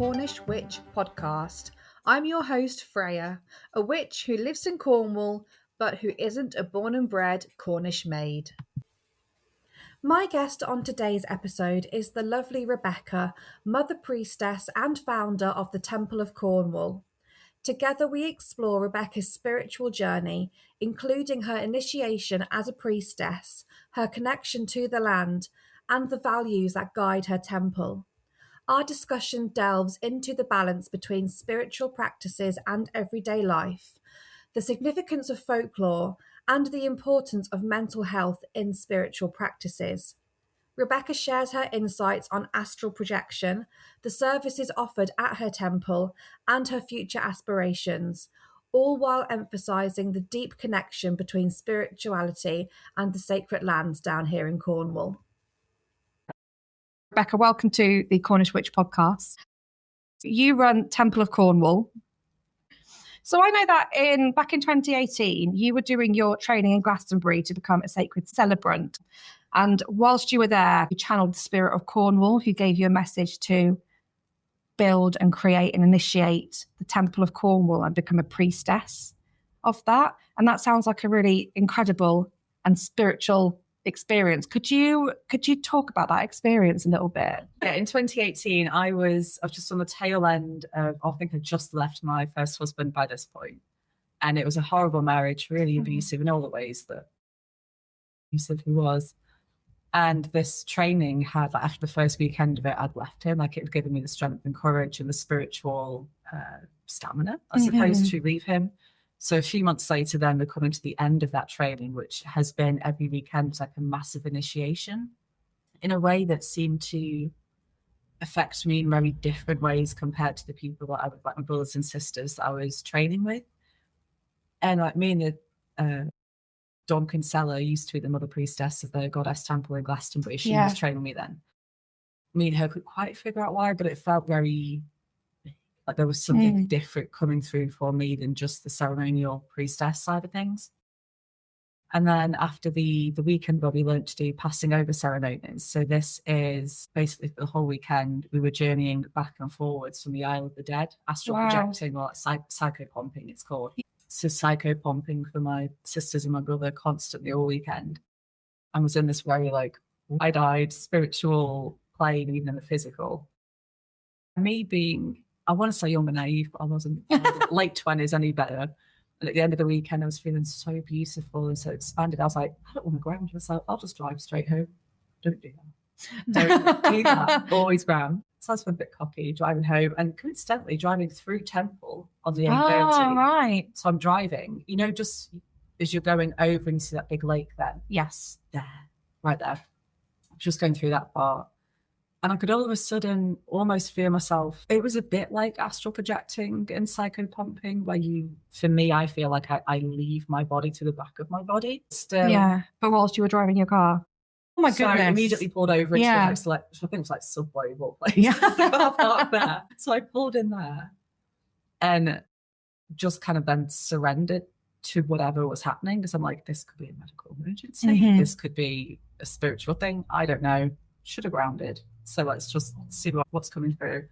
Cornish Witch podcast. I'm your host, Freyja, a witch who lives in Cornwall, but who isn't a born and bred Cornish maid. My guest on today's episode is the lovely Rebecca, Mother Priestess and founder of the Temple of Cornwall. Together we explore Rebecca's spiritual journey, including her initiation as a priestess, her connection to the land, and the values that guide her temple. Our discussion delves into the balance between spiritual practices and everyday life, the significance of folklore, and the importance of mental health in spiritual practices. Rebecca shares her insights on astral projection, the services offered at her temple, and her future aspirations, all while emphasising the deep connection between spirituality and the sacred lands down here in Cornwall. Rebecca, welcome to the Cornish Witch podcast. You run Temple of Cornwall. So I know that back in 2018, you were doing your training in Glastonbury to become a sacred celebrant. And whilst you were there, you channeled the spirit of Cornwall, who gave you a message to build and create and initiate the Temple of Cornwall and become a priestess of that. And that sounds like a really incredible and spiritual experience. Could you talk about that experience a little bit? Yeah, in 2018, I was just on the tail end of, I think I just left my first husband by this point. And it was a horrible marriage, really abusive in all the ways that abusive he was. And this training had, like, after the first weekend of it, I'd left him. Like, it had given me the strength and courage and the spiritual stamina, I suppose, to leave him. So a few months later, then we're coming to the end of that training, which has been every weekend like a massive initiation in a way that seemed to affect me in very different ways compared to the people that I was, like my brothers and sisters that I was training with. And like me and the Dawn Kinsella used to be the mother priestess of the goddess temple in Glastonbury. She was training me then. Me and her couldn't quite figure out why, but it felt very like there was something different coming through for me than just the ceremonial priestess side of things. And then after the weekend where we learned to do passing over ceremonies, so this is basically the whole weekend we were journeying back and forwards from the Isle of the Dead, astral projecting, or psychopomping it's called. So psychopomping for my sisters and my brother constantly all weekend. I was in this very like wide-eyed spiritual plane, even in the physical. Me being, I want to say young and naive, but I wasn't. Late 20s, any better. And at the end of the weekend, I was feeling so beautiful and so expanded. I was like, I don't want to ground myself. I'll just drive straight home. Don't do that. Don't do that. Always ground. So I was a bit cocky, driving home, and coincidentally driving through Temple on the A30. Oh, right. So I'm driving, just as you're going over and you see that big lake then. Yes. There, right there. Just going through that part. And I could all of a sudden almost feel myself. It was a bit like astral projecting and psychopumping, where for me, I feel like I leave my body to the back of my body. Still. Yeah. But whilst you were driving your car. Oh my goodness. So I immediately pulled over into the next, I think it was like Subway or place. Yeah. There. So I pulled in there and just kind of then surrendered to whatever was happening, because I'm like, this could be a medical emergency. This could be a spiritual thing. I don't know. Should have grounded. So let's just see what's coming through.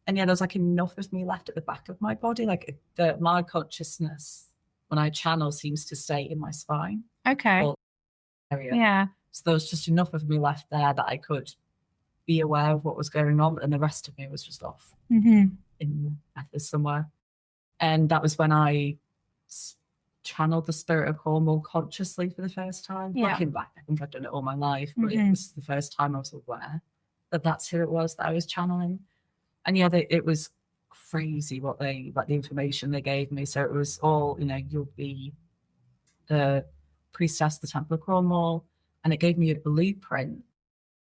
And yeah, there's like enough of me left at the back of my body. Like my consciousness, when I channel, seems to stay in my spine. Okay. Area. Yeah. So there was just enough of me left there that I could be aware of what was going on, and the rest of me was just off in the ethers somewhere. And that was when I channeled the spirit of Cornwall consciously for the first time. Yeah. Looking back, I think I've done it all my life, but it was the first time I was aware that that's who it was that I was channeling. And yeah, it was crazy what the information they gave me. So it was all, you'll be the priestess of the Temple of Cornwall, and it gave me a blueprint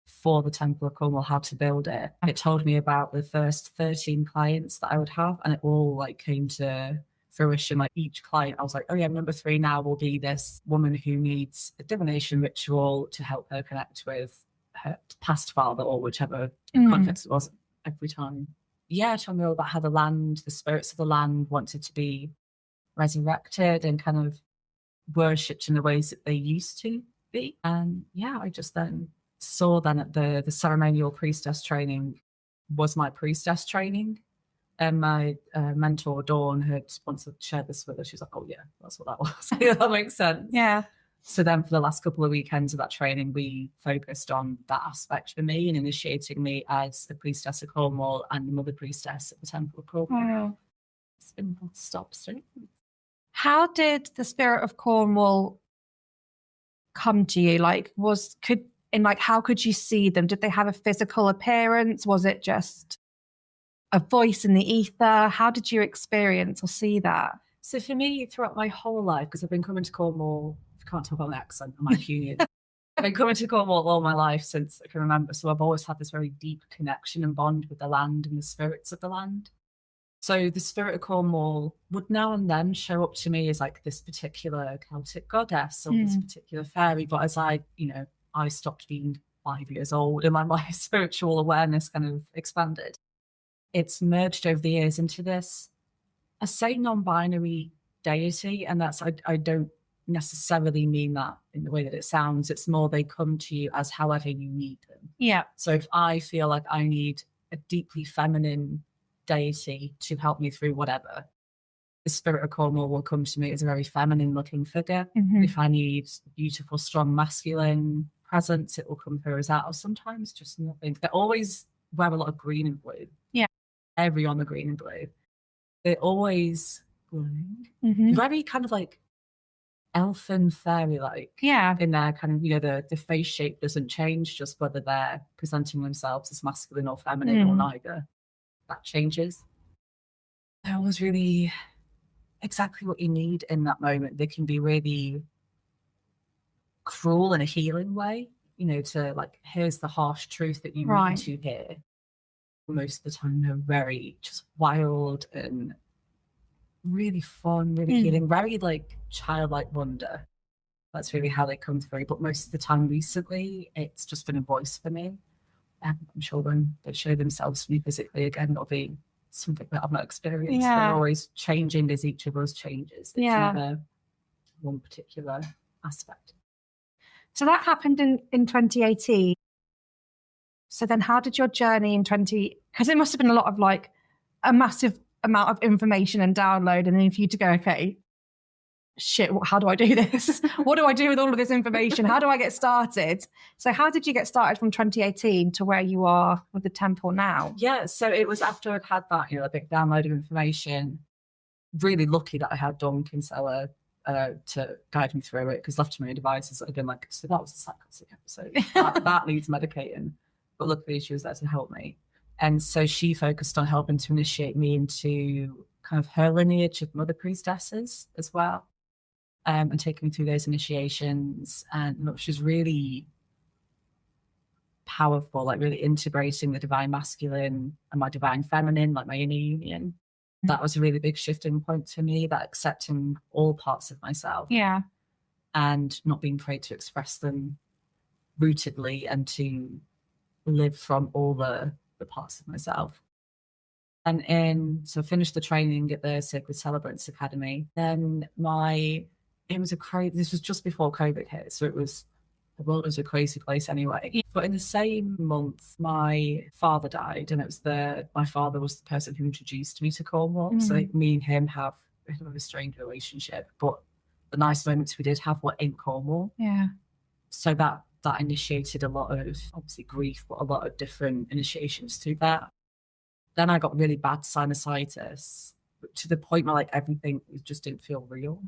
for the Temple of Cornwall, how to build it. It told me about the first 13 clients that I would have, and it all like came to fruition. Like each client, I was like, oh yeah, number 3 now will be this woman who needs a divination ritual to help her connect with her past father, or whichever context it was every time. Yeah, told me all about how the spirits of the land wanted to be resurrected and kind of worshipped in the ways that they used to be. And yeah, I just then saw then at the ceremonial priestess training was my priestess training. And my mentor, Dawn, had once shared this with her. She was like, oh, yeah, that's what that was. Yeah, that makes sense. Yeah. So then for the last couple of weekends of that training, we focused on that aspect for me and initiating me as the priestess of Cornwall and the mother priestess at the Temple of Cornwall. Wow. It's been non-stop since. How did the spirit of Cornwall come to you? Like, how could you see them? Did they have a physical appearance? Was it just a voice in the ether? How did you experience or see that? So for me, throughout my whole life, because I've been coming to Cornwall, I can't talk about an accent, I'm Union. I've been coming to Cornwall all my life since I can remember. So I've always had this very deep connection and bond with the land and the spirits of the land. So the spirit of Cornwall would now and then show up to me as like this particular Celtic goddess or this particular fairy. But as I stopped being 5 years old and my spiritual awareness kind of expanded, it's merged over the years into this, I say non-binary deity, and that's, I don't necessarily mean that in the way that it sounds. It's more they come to you as however you need them. Yeah. So if I feel like I need a deeply feminine deity to help me through whatever, the spirit of Cornwall will come to me as a very feminine looking figure. If I need beautiful, strong, masculine presence, it will come through as that, or sometimes just nothing. They always wear a lot of green and blue. Yeah. Every on the green and blue. They're always glowing. Very kind of like elfin fairy-like. Yeah. In their kind of, the face shape doesn't change, just whether they're presenting themselves as masculine or feminine or neither. That changes. They're always really exactly what you need in that moment. They can be really cruel in a healing way, to like, here's the harsh truth that you need to hear. Most of the time they're very just wild and really fun, really healing, very like childlike wonder. That's really how they come through. But most of the time recently, it's just been a voice for me. And I'm sure when they show themselves to me physically again, it'll be something that I've not experienced. Yeah. They're always changing as each of us changes. It's never one particular aspect. So that happened in 2018. So then how did your journey in because it must have been a lot of like a massive amount of information and download, and then for you to go, okay, shit, how do I do this? What do I do with all of this information? How do I get started? So how did you get started from 2018 to where you are with the temple now? Yeah, so it was after I'd had that, a big download of information. Really lucky that I had Dawn Kinsella to guide me through it, because left to my own devices, I'd been like, so that was a psychotic episode. that needs medicating. But luckily she was there to help me. And so she focused on helping to initiate me into kind of her lineage of mother priestesses as well. And taking me through those initiations. And she was really powerful, like really integrating the divine masculine and my divine feminine, like my inner union. That was a really big shifting point for me, that accepting all parts of myself. Yeah. And not being afraid to express them rootedly and to live from all the parts of myself. And so I finished the training at the Sacred Celebrants Academy. Then this was just before COVID hit, so the world was a crazy place anyway. Yeah. But in the same month, my father died, and my father was the person who introduced me to Cornwall. So me and him have a bit of a strange relationship, but the nice moments we did have were in Cornwall. Yeah. So that initiated a lot of, obviously, grief, but a lot of different initiations through that. Then I got really bad sinusitis, to the point where like everything just didn't feel real.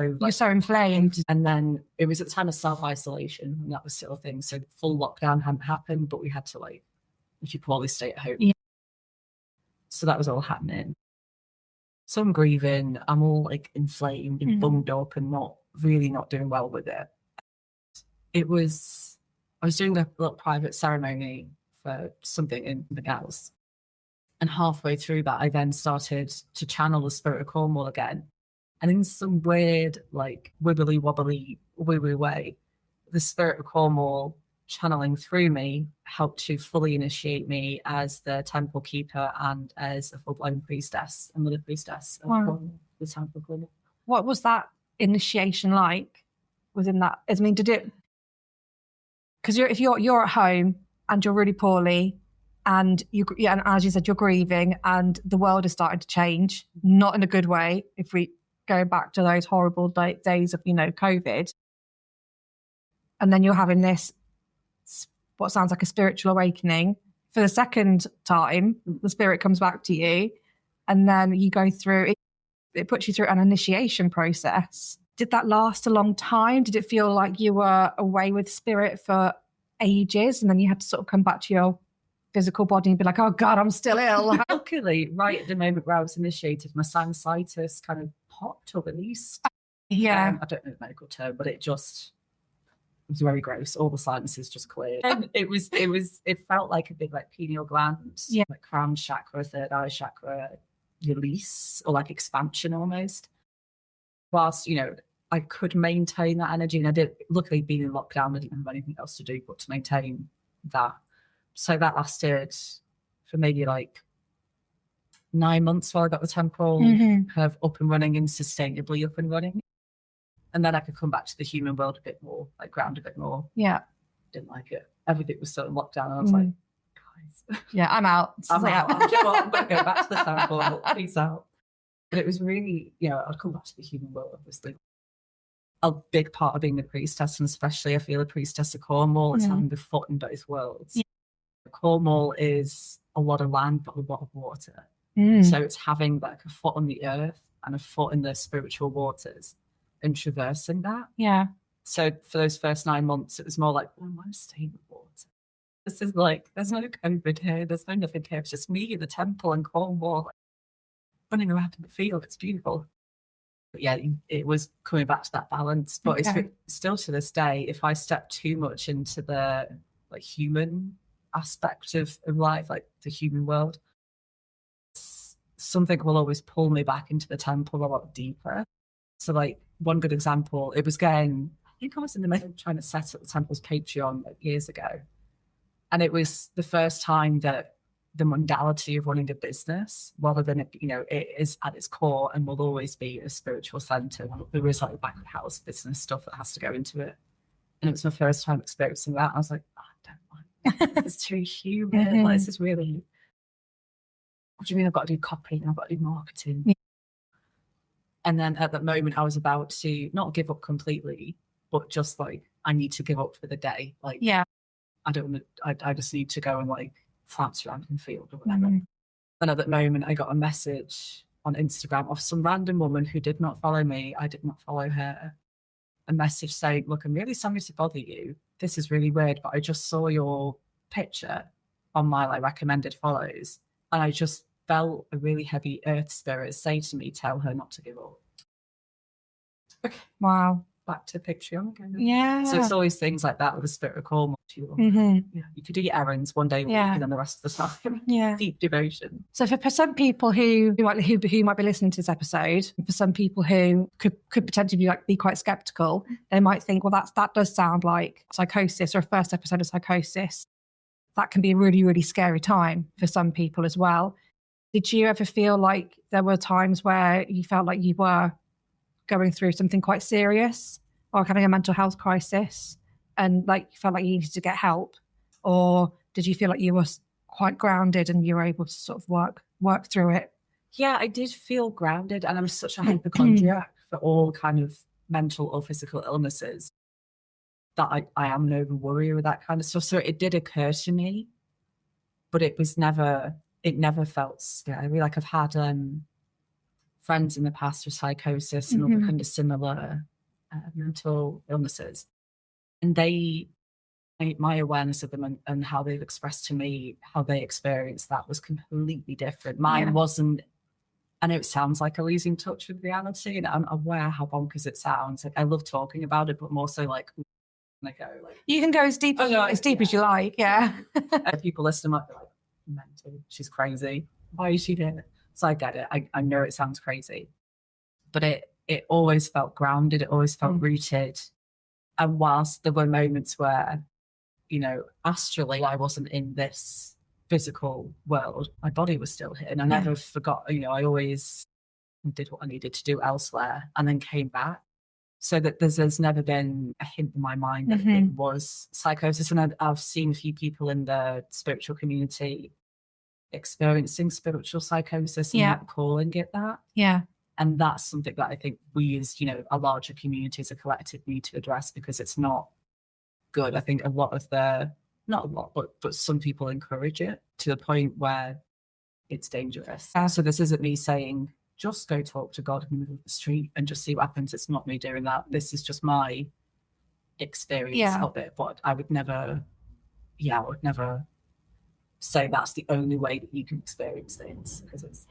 So, you're so inflamed. And then it was at the time of self-isolation, and that was still a thing. So full lockdown hadn't happened, but we had to, like, if you poorly, stay at home. Yeah. So that was all happening. So I'm grieving, I'm all like inflamed and bummed up and not doing well with it. I was doing a little private ceremony for something in the gals. And halfway through that, I then started to channel the spirit of Cornwall again. And in some weird, like, wibbly wobbly, woo-woo way, the spirit of Cornwall channeling through me helped to fully initiate me as the temple keeper and as a full-blown priestess, and mother priestess of Cornwall, the Temple of Cornwall. What was that initiation like within that? I mean, did it... Because if you're at home and you're really poorly and and as you said, you're grieving, and the world is starting to change, not in a good way. If we go back to those horrible days of, COVID, and then you're having this, what sounds like a spiritual awakening for the second time. The spirit comes back to you, and then you go through it. It puts you through an initiation process. Did that last a long time? Did it feel like you were away with spirit for ages, and then you had to sort of come back to your physical body and be like, oh God, I'm still ill? Luckily, right at the moment where I was initiated, my sinusitis kind of popped or released. Yeah. I don't know the medical term, but it was very gross. All the sinuses just cleared. And it felt like a big like pineal gland, like crown chakra, third eye chakra release, or like expansion almost. Whilst, I could maintain that energy, and I did, luckily being in lockdown, I didn't have anything else to do but to maintain that. So that lasted for maybe like 9 months while I got the temple kind of up and running and sustainably up and running. And then I could come back to the human world a bit more, like ground a bit more. Yeah. Didn't like it. Everything was still in lockdown. And I was like, guys. Yeah, I'm out. I'm out. I'm going to go back to the temple. Peace out. But it was really, I'd come back to the human world, obviously. A big part of being a priestess, and especially I feel a priestess of Cornwall, is having the foot in both worlds. Yeah. Cornwall is a lot of land, but a lot of water. So it's having like a foot on the earth and a foot in the spiritual waters and traversing that. Yeah. So for those first 9 months, it was more like, I want to stay in the water. This is like, there's no COVID here. There's no nothing here. It's just me in the temple and Cornwall running around in the field. It's beautiful. But yeah, it was coming back to that balance. But it's still to this day, if I step too much into the like human aspect of life, like the human world, something will always pull me back into the temple a lot deeper. So like one good example, I think I was in the middle of trying to set up the temple's Patreon like years ago. And it was the first time that the modality of running a business, rather than, it is at its core and will always be a spiritual center. There is like back of house business stuff that has to go into it. And it was my first time experiencing that. I was like, I don't like it. It's too human. Like, this is really, what do you mean I've got to do copy and I've got to do marketing? Yeah. And then at that moment, I was about to not give up completely, but just like, I need to give up for the day. Like, I just need to go and like flats around in the field or whatever. And at that moment, I got a message on Instagram of some random woman who did not follow me. I did not follow her. A message saying, look, I'm really sorry to bother you. This is really weird, but I just saw your picture on my like recommended follows. And I just felt a really heavy earth spirit say to me, tell her not to give up. Okay. Wow. Back to Patreon again. Yeah. So it's always things like that with the spirit of Cornwall. You could do your errands one day a week, and then the rest of the time, deep devotion. So for some people who might be listening to this episode, for some people who could potentially be quite skeptical, they might think, well, that does sound like psychosis, or a first episode of psychosis. That can be a really, really scary time for some people as well. Did you ever feel like there were times where you felt like you were going through something quite serious, or having a mental health crisis, and like you felt like you needed to get help? Or did you feel like you were quite grounded and you were able to sort of work through it? Yeah, I did feel grounded, and I'm such a hypochondriac for all kind of mental or physical illnesses that I am an over worrier with that kind of stuff. So it did occur to me, but it never felt scary. Like I've had friends in the past with psychosis and other kind of similar mental illnesses, and my awareness of them and how they've expressed to me how they experienced that was completely different. Mine wasn't. I know it sounds like a losing touch with reality, and I'm aware how bonkers it sounds. Like I love talking about it, but more so like you can go as deep as you like. Yeah. People listening might be like, mental, she's crazy. Why is she doing it? So I get it. I know it sounds crazy, but it always felt grounded. It always felt rooted. And whilst there were moments where, astrally I wasn't in this physical world, my body was still here. And I never forgot, I always did what I needed to do elsewhere and then came back. So that there's never been a hint in my mind that it was psychosis. And I've seen a few people in the spiritual community experiencing spiritual psychosis and not calling it that. Yeah. And that's something that I think we as, a larger community, as a collective, need to address, because it's not good. I think a lot of not a lot, but some people encourage it to the point where it's dangerous. So this isn't me saying, just go talk to God in the middle of the street and just see what happens. It's not me doing that. This is just my experience of it. But I would never say that's the only way that you can experience things, because it's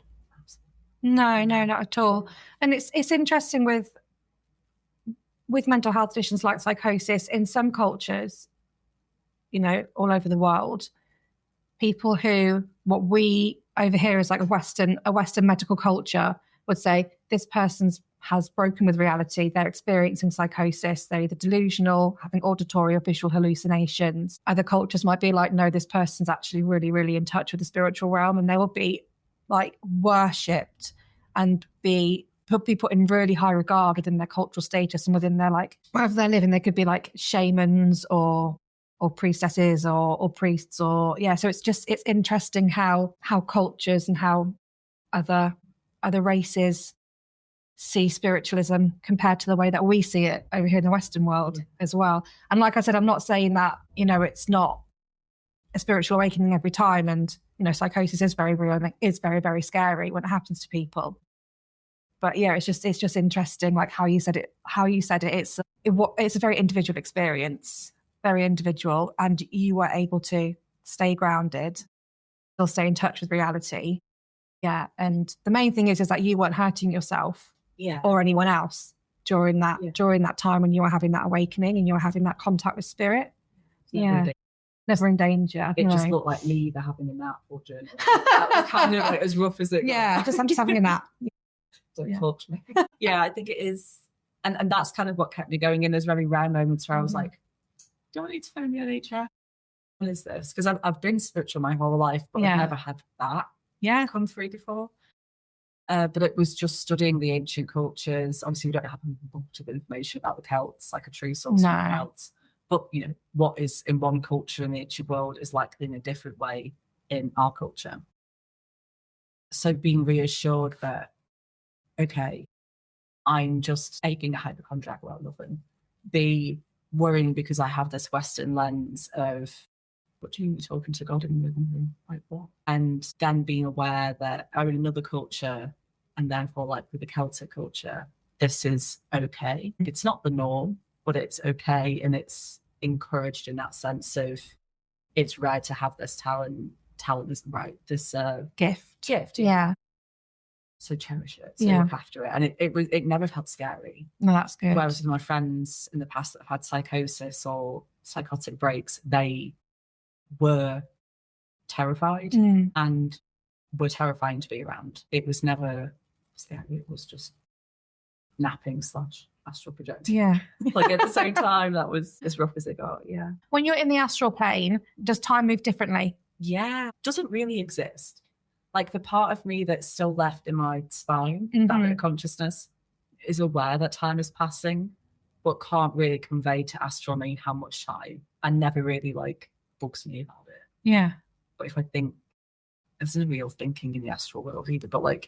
no, not at all. And it's interesting with mental health conditions like psychosis in some cultures, all over the world, people who, what we over here is like a Western medical culture, would say this person has broken with reality. They're experiencing psychosis. They're either delusional, having auditory or visual hallucinations. Other cultures might be like, no, this person's actually really, really in touch with the spiritual realm, and they will be like worshipped and be put in really high regard within their cultural status and within their, like, wherever they're living. They could be like shamans or priestesses or priests so it's interesting how cultures and how other races see spiritualism compared to the way that we see it over here in the Western world as well. And like I said, I'm not saying that, it's not a spiritual awakening every time, and psychosis is very real and is very, very scary when it happens to people. But yeah, it's just interesting, like how you said it. It's a very individual experience, very individual, and you were able to stay grounded, still stay in touch with reality. Yeah, and the main thing is that you weren't hurting yourself or anyone else during that time when you were having that awakening and you were having that contact with spirit. Never in danger. It just looked like me either having a nap or journaling. That was kind of like as rough as it got. I'm just having a nap. Don't talk to me. I think it is. And that's kind of what kept me going in those very rare moments where I was like, do I need to phone the NHS? What is this? Because I've been spiritual my whole life, but I've never had that come through before. But it was just studying the ancient cultures. Obviously, we don't have a lot of information about the Celts, like a true source of the Celts. But, what is in one culture in the ancient world is likely in a different way in our culture. So being reassured that, okay, I'm just taking a hypochondriac about nothing. B, worrying because I have this Western lens of, what do you mean you're talking to God in the living room? Like what? And then being aware that I'm in another culture, and therefore, like with the Celtic culture, this is okay. It's not the norm, but it's okay, and it's encouraged in that sense of it's rare to have this talent isn't right, this gift. Yeah. So cherish it, look after it. And it never felt scary. No, that's good. Whereas with my friends in the past that have had psychosis or psychotic breaks, they were terrified and were terrifying to be around. It was never scary. It was just napping / astral projecting. Yeah. Like at the same time, that was as rough as it got. Yeah. When you're in the astral plane, does time move differently? Yeah. Doesn't really exist. Like the part of me that's still left in my spine, that bit of consciousness, is aware that time is passing, but can't really convey to astronomy how much time, and never really bugs me about it. Yeah. But if I think, there's no real thinking in the astral world either, but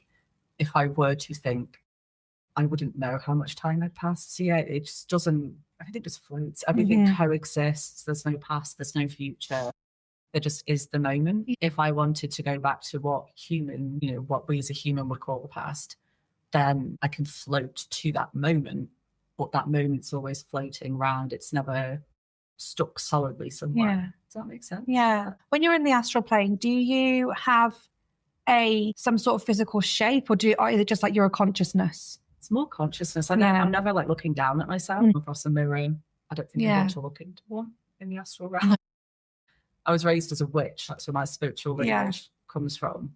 if I were to think, I wouldn't know how much time had passed. So yeah, it just doesn't, I think it just floats. Everything coexists. There's no past, there's no future. There just is the moment. If I wanted to go back to what we as a human would call the past, then I can float to that moment, but that moment's always floating around. It's never stuck solidly somewhere. Yeah. Does that make sense? Yeah. When you're in the astral plane, do you have some sort of physical shape, or is it just like you're a consciousness? It's more consciousness. I'm never looking down at myself across a mirror. I don't think I want to look into one in the astral realm. I was raised as a witch. That's where my spiritual lineage comes from.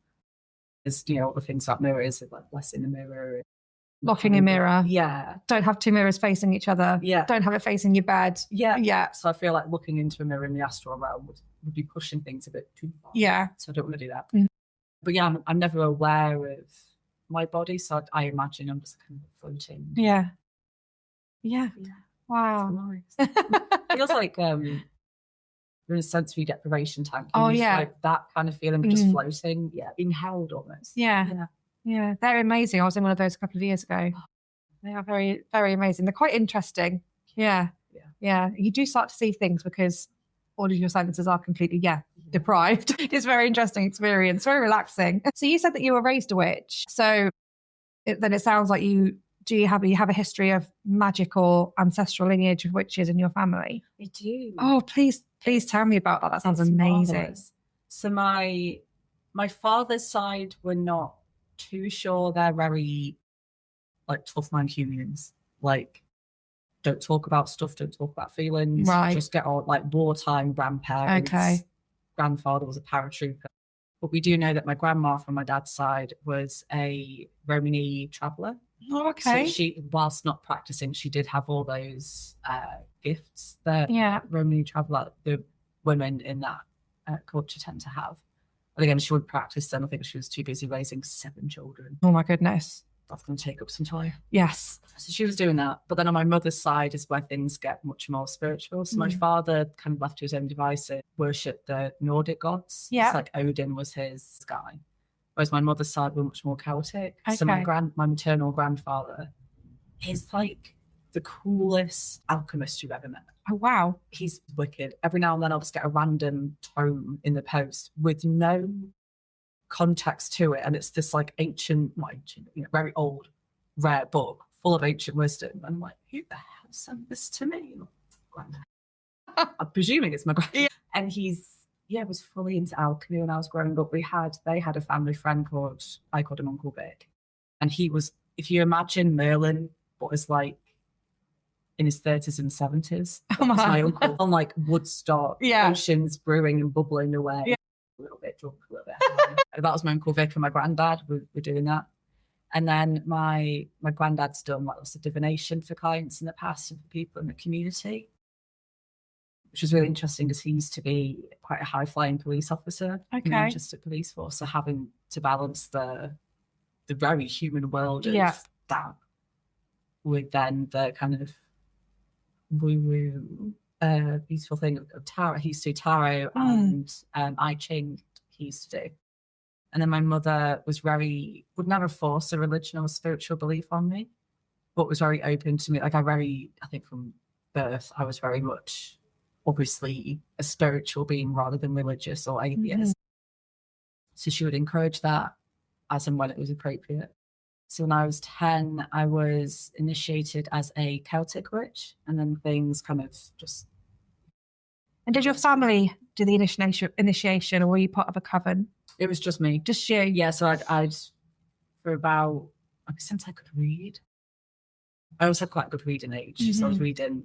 There's, all the things about mirrors, like blessing the mirror. Locking a mirror. Yeah. Don't have two mirrors facing each other. Yeah. Don't have it facing your bed. Yeah. Yeah. So I feel like looking into a mirror in the astral realm would be pushing things a bit too far. Yeah. So I don't want to do that. But yeah, I'm never aware of my body. So I imagine I'm just kind of floating. Yeah. Yeah. Yeah. Wow. Nice. Feels like you're in a sensory deprivation tank. Oh, You yeah. like that kind of feeling of just floating, being held almost. Yeah. They're amazing. I was in one of those a couple of years ago. They are very, very amazing. They're quite interesting. Yeah. You do start to see things because all of your senses are completely deprived. It's a very interesting experience, very relaxing. So you said that you were raised a witch. So then it sounds like you have a history of magic or ancestral lineage of witches in your family? I do. Oh, please tell me about that. That sounds amazing. Marvelous. So my father's side were not too sure. They're very like tough Mancunians. Like, don't talk about stuff, don't talk about feelings. Right. Just get on, like, wartime grandparents. Okay. Grandfather was a paratrooper. But we do know that my grandma from my dad's side was a Romany traveller. Oh, okay. So she, whilst not practicing, she did have all those gifts that Romany traveller, the women in that culture tend to have. But again, she wouldn't practice then. I think she was too busy raising 7 children. Oh my goodness. That's going to take up some time. Yes. So she was doing that. But then on my mother's side is where things get much more spiritual. So my father kind of left to his own devices, worshipped the Nordic gods. Yeah. It's like Odin was his guy. Whereas my mother's side were much more Celtic. Okay. So my maternal grandfather is like the coolest alchemist you've ever met. Oh, wow. He's wicked. Every now and then I'll just get a random tome in the post with no context to it, and it's this like not ancient, very old, rare book full of ancient wisdom. And I'm like, who the hell sent this to me? I'm presuming it's my grandpa. Yeah. And he's was fully into alchemy when I was growing up. They had a family friend I called him Uncle Vic, and he was, if you imagine Merlin, but was like in his 30s and 70s. That was my uncle on like Woodstock, oceans brewing and bubbling away. Yeah. A little bit drunk, a little bit high. That was my Uncle Vic and my granddad were doing that. And then my granddad's done like lots of divination for clients in the past and for people in the community, which was really interesting because he used to be quite a high-flying police officer in Manchester Police Force. So having to balance the very human world of that with then the kind of woo-woo beautiful thing of tarot. He used to do tarot and I Ching he used to do. And then my mother would never force a religion or spiritual belief on me, but was very open to me. Like I think from birth, I was very much obviously a spiritual being rather than religious or atheist. Mm-hmm. So she would encourage that as and when it was appropriate. So when I was 10, I was initiated as a Celtic witch, and then things kind of just... And did your family do the initiation, or were you part of a coven? It was just me. Just you? Yeah, so I'd for about, since I could read, I always had quite a good reading age, so I was reading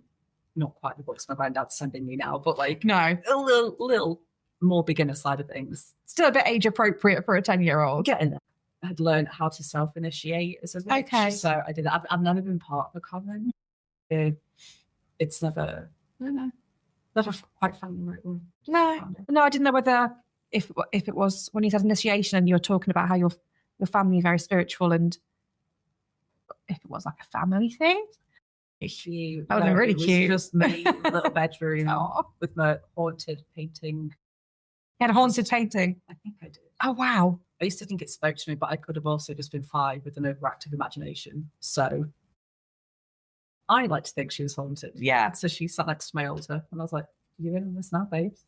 not quite the books my granddad's sending me now, but like a little more beginner side of things. Still a bit age appropriate for a 10-year-old. Getting there. I had learned how to self-initiate as a witch. Okay. So I did that. I've never been part of a coven. It's never, I don't know, never quite found the right one. No, I didn't know whether if it was when you said initiation and you were talking about how your family is very spiritual, and if it was like a family thing. Cute. That would be really cute. Just me in a little bedroom with my haunted painting. You had a haunted painting? I think I did. Oh, wow. I used to think it spoke to me, but I could have also just been 5 with an overactive imagination. So I like to think she was haunted. Yeah. So she sat next to my altar, and I was like, "You in on this now, babes?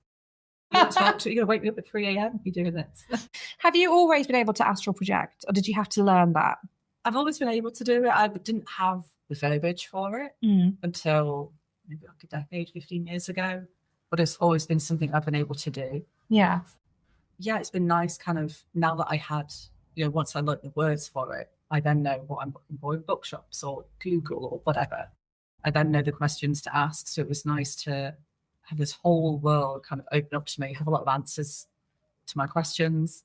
You're going to wake me up at 3 a.m. You're doing this." Have you always been able to astral project, or did you have to learn that? I've always been able to do it. I didn't have the verbiage for it until maybe like a decade, 15 years ago. But it's always been something I've been able to do. Yeah. Yeah, it's been nice kind of now that I had, once I learned the words for it, I then know what I'm looking for in bookshops or Google or whatever. I then know the questions to ask. So it was nice to have this whole world kind of open up to me, have a lot of answers to my questions,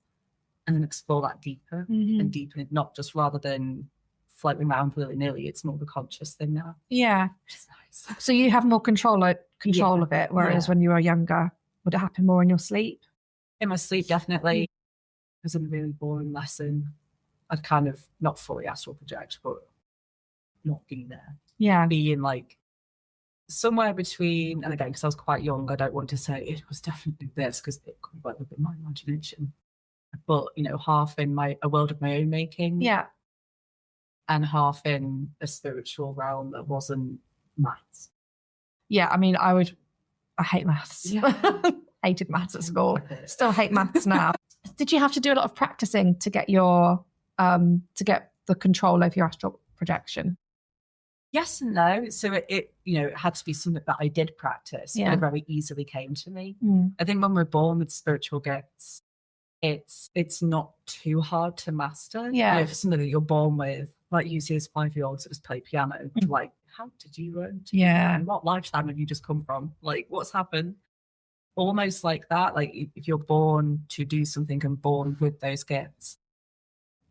and then explore that deeper and deepen it, not just rather than floating around willy-nilly. It's more of a conscious thing now. Yeah. Which is nice. So you have more control of it, whereas when you were younger, would it happen more in your sleep? In my sleep, definitely. It was a really boring lesson. I'd kind of not fully astral project, but not being there. Yeah. being like somewhere between, and again, because I was quite young, I don't want to say it was definitely this because it could well have been my imagination. But, you know, half in a world of my own making. Yeah. And half in a spiritual realm that wasn't maths. Yeah, I mean, I hate maths. Hated maths at school. Still hate maths now. Did you have to do a lot of practicing to get to get the control over your astral projection? Yes and no. So it had to be something that I did practice, but it very easily came to me. I think when we're born with spiritual gifts, it's not too hard to master. Yeah. You know, for something that you're born with, like you see as 5-year-olds that just play piano, like, how did you learn to do that? And what lifetime have you just come from? Like, what's happened? Almost like that. Like, if you're born to do something and born with those gifts,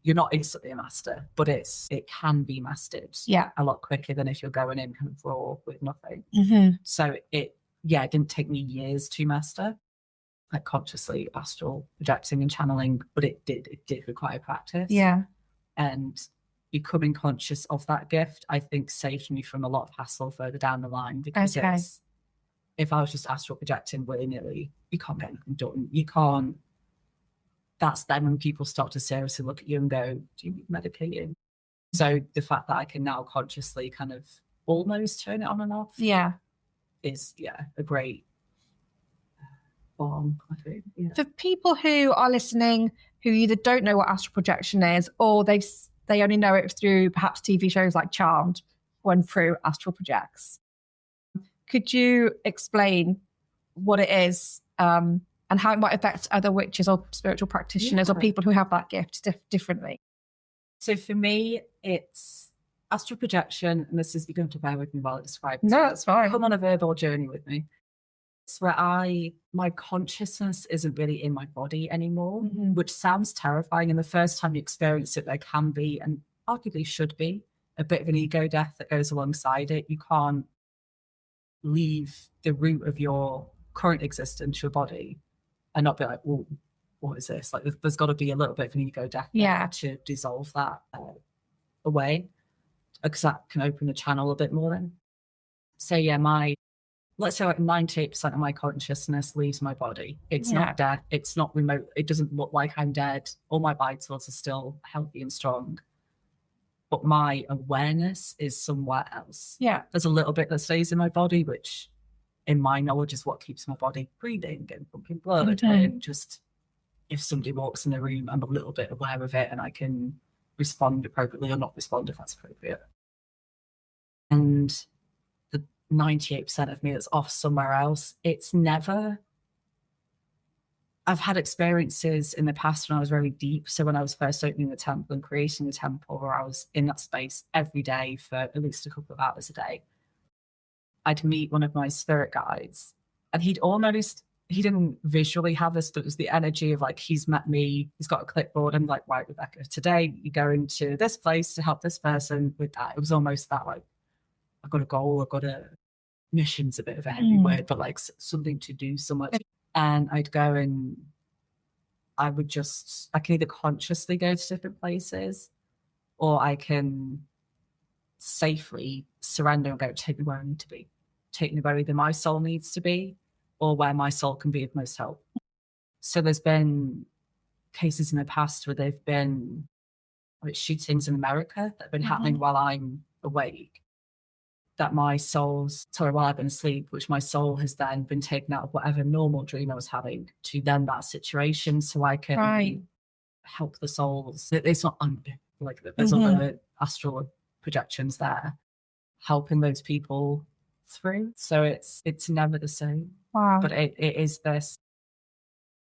you're not instantly a master, but it can be mastered a lot quicker than if you're going in kind of raw with nothing. So it didn't take me years to master, like consciously astral projecting and channeling, but it did require practice. Yeah. And becoming conscious of that gift, I think, saved me from a lot of hassle further down the line, because if I was just astral projecting willy-nilly, you can't get anything done. You can't. That's then when people start to seriously look at you and go, do you need medicating? So the fact that I can now consciously kind of almost turn it on and off is a great form, I think. Yeah. For people who are listening who either don't know what astral projection is, or they only know it through perhaps TV shows like Charmed, when Prue astral projects, could you explain what it is and how it might affect other witches or spiritual practitioners or people who have that gift differently? So for me, it's astral projection, and this is, you're going to bear with me while I describe it. No, that's fine. Come on a verbal journey with me. It's where my consciousness isn't really in my body anymore, which sounds terrifying. And the first time you experience it, there can be, and arguably should be, a bit of an ego death that goes alongside it. You can't leave the root of your current existence, your body, and not be like, well, what is this? Like, there's got to be a little bit of an ego death to dissolve that away, because that can open the channel a bit more then. So let's say like 98% of my consciousness leaves my body. It's not dead. It's not remote. It doesn't look like I'm dead. All my vitals are still healthy and strong. But my awareness is somewhere else. Yeah. There's a little bit that stays in my body, which in my knowledge is what keeps my body breathing and pumping blood. And just, if somebody walks in the room, I'm a little bit aware of it and I can respond appropriately or not respond if that's appropriate. And 98% of me that's off somewhere else. I've had experiences in the past when I was very deep. So when I was first opening the temple and creating the temple, where I was in that space every day for at least a couple of hours a day, I'd meet one of my spirit guides, and he didn't visually have this, but it was the energy of like, he's met me, he's got a clipboard, and like, right, Rebecca, today you're going to this place to help this person with that. It was almost that, like, I've got a goal, I've got a mission's a bit of a heavy word, but like something to do so much. And I'd go and I can either consciously go to different places, or I can safely surrender and go, take me where I need to be. Take me where either my soul needs to be or where my soul can be of most help. So there's been cases in the past where they've been like shootings in America that have been happening while I'm awake. While I've been asleep, which my soul has then been taken out of whatever normal dream I was having to then that situation, so I can help the souls. It's not like there's other astral projections there, helping those people through. So it's never the same. Wow. But it is this.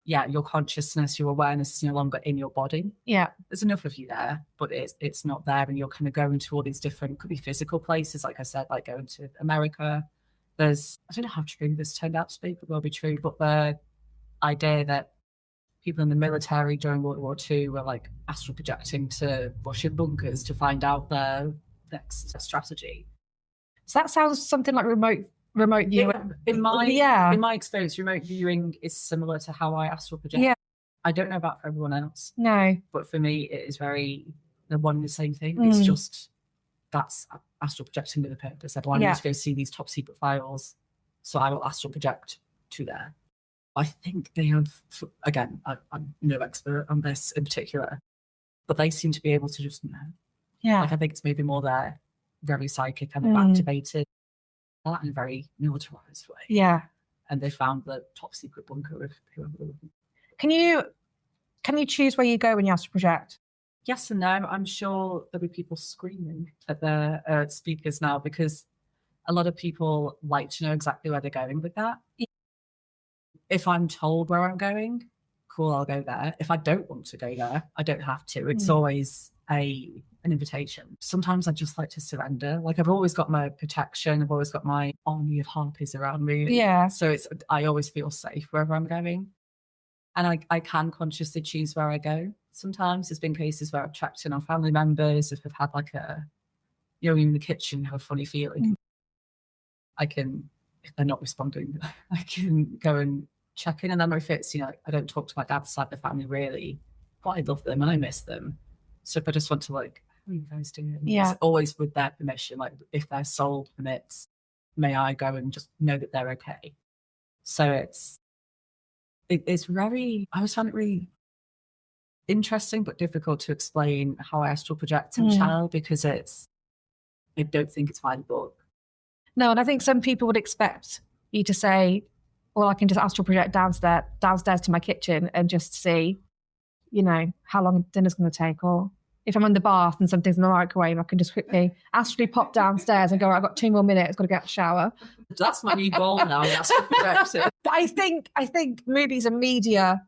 Yeah, your consciousness, your awareness is no longer in your body. Yeah. There's enough of you there, but it's not there. And you're kind of going to all these different, could be physical places, like I said, like going to America. I don't know how true this turned out to be, but will be true. But the idea that people in the military during World War II were like astral projecting to Russian bunkers to find out their next strategy. So that sounds something like remote viewing. In my experience, remote viewing is similar to how I astral project. Yeah. I don't know about for everyone else. No. But for me, it is very the one and the same thing. It's just that's astral projecting with a purpose. I need to go see these top secret files, so I will astral project to there. I think they have, again, I'm no expert on this in particular, but they seem to be able to just know. Yeah. Like, I think it's maybe more they're very psychic and they've activated that in a very militarized way. Yeah. And they found the top secret bunker of whoever they were. Can you choose where you go when you astral project? Yes and no. I'm sure there'll be people screaming at their speakers now, because a lot of people like to know exactly where they're going with that. If I'm told where I'm going, cool, I'll go there. If I don't want to go there, I don't have to. It's always an invitation. Sometimes I just like to surrender. Like, I've always got my protection. I've always got my army of harpies around me. Yeah. So I always feel safe wherever I'm going. And I can consciously choose where I go. Sometimes there's been cases where I've checked in on family members, if they've had like in the kitchen, have a funny feeling. I can, if they're not responding, I can go and check in. And then if it's, I don't talk to my dad's side of the family really, but I love them and I miss them. So if I just want to, like, how are you guys doing? Yeah. It's always with their permission. Like, if their soul permits, may I go and just know that they're okay. So it's very, I always found it really interesting but difficult to explain how I astral project and channel, because I don't think it's by the book. No, and I think some people would expect you to say, well, I can just astral project downstairs to my kitchen and just see, how long dinner's going to take. Or if I'm in the bath and something's in the microwave, I can just quickly astrally pop downstairs and go, I've got 2 more minutes, got to get out the shower. That's my new goal now, astral projection. But I think movies and media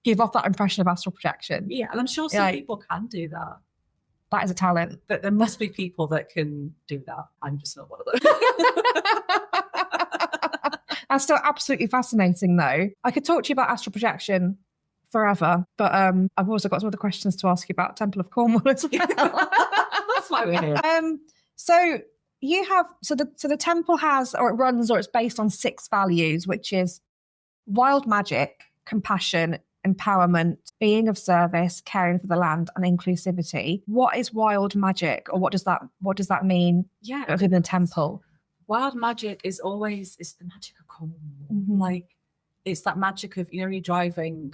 give off that impression of astral projection. Yeah, and I'm sure some people can do that. That is a talent. But there must be people that can do that. I'm just not one of them. That's still absolutely fascinating, though. I could talk to you about astral projection forever, but I've also got some other questions to ask you about Temple of Cornwall as well. That's why we're here. So you have the temple has, or it runs, or it's based on 6 values, which is wild magic, compassion, empowerment, being of service, caring for the land, and inclusivity. What is wild magic, or what does that mean? Yeah, within the temple. Wild magic is always the magic of Cornwall. Like, it's that magic of you're driving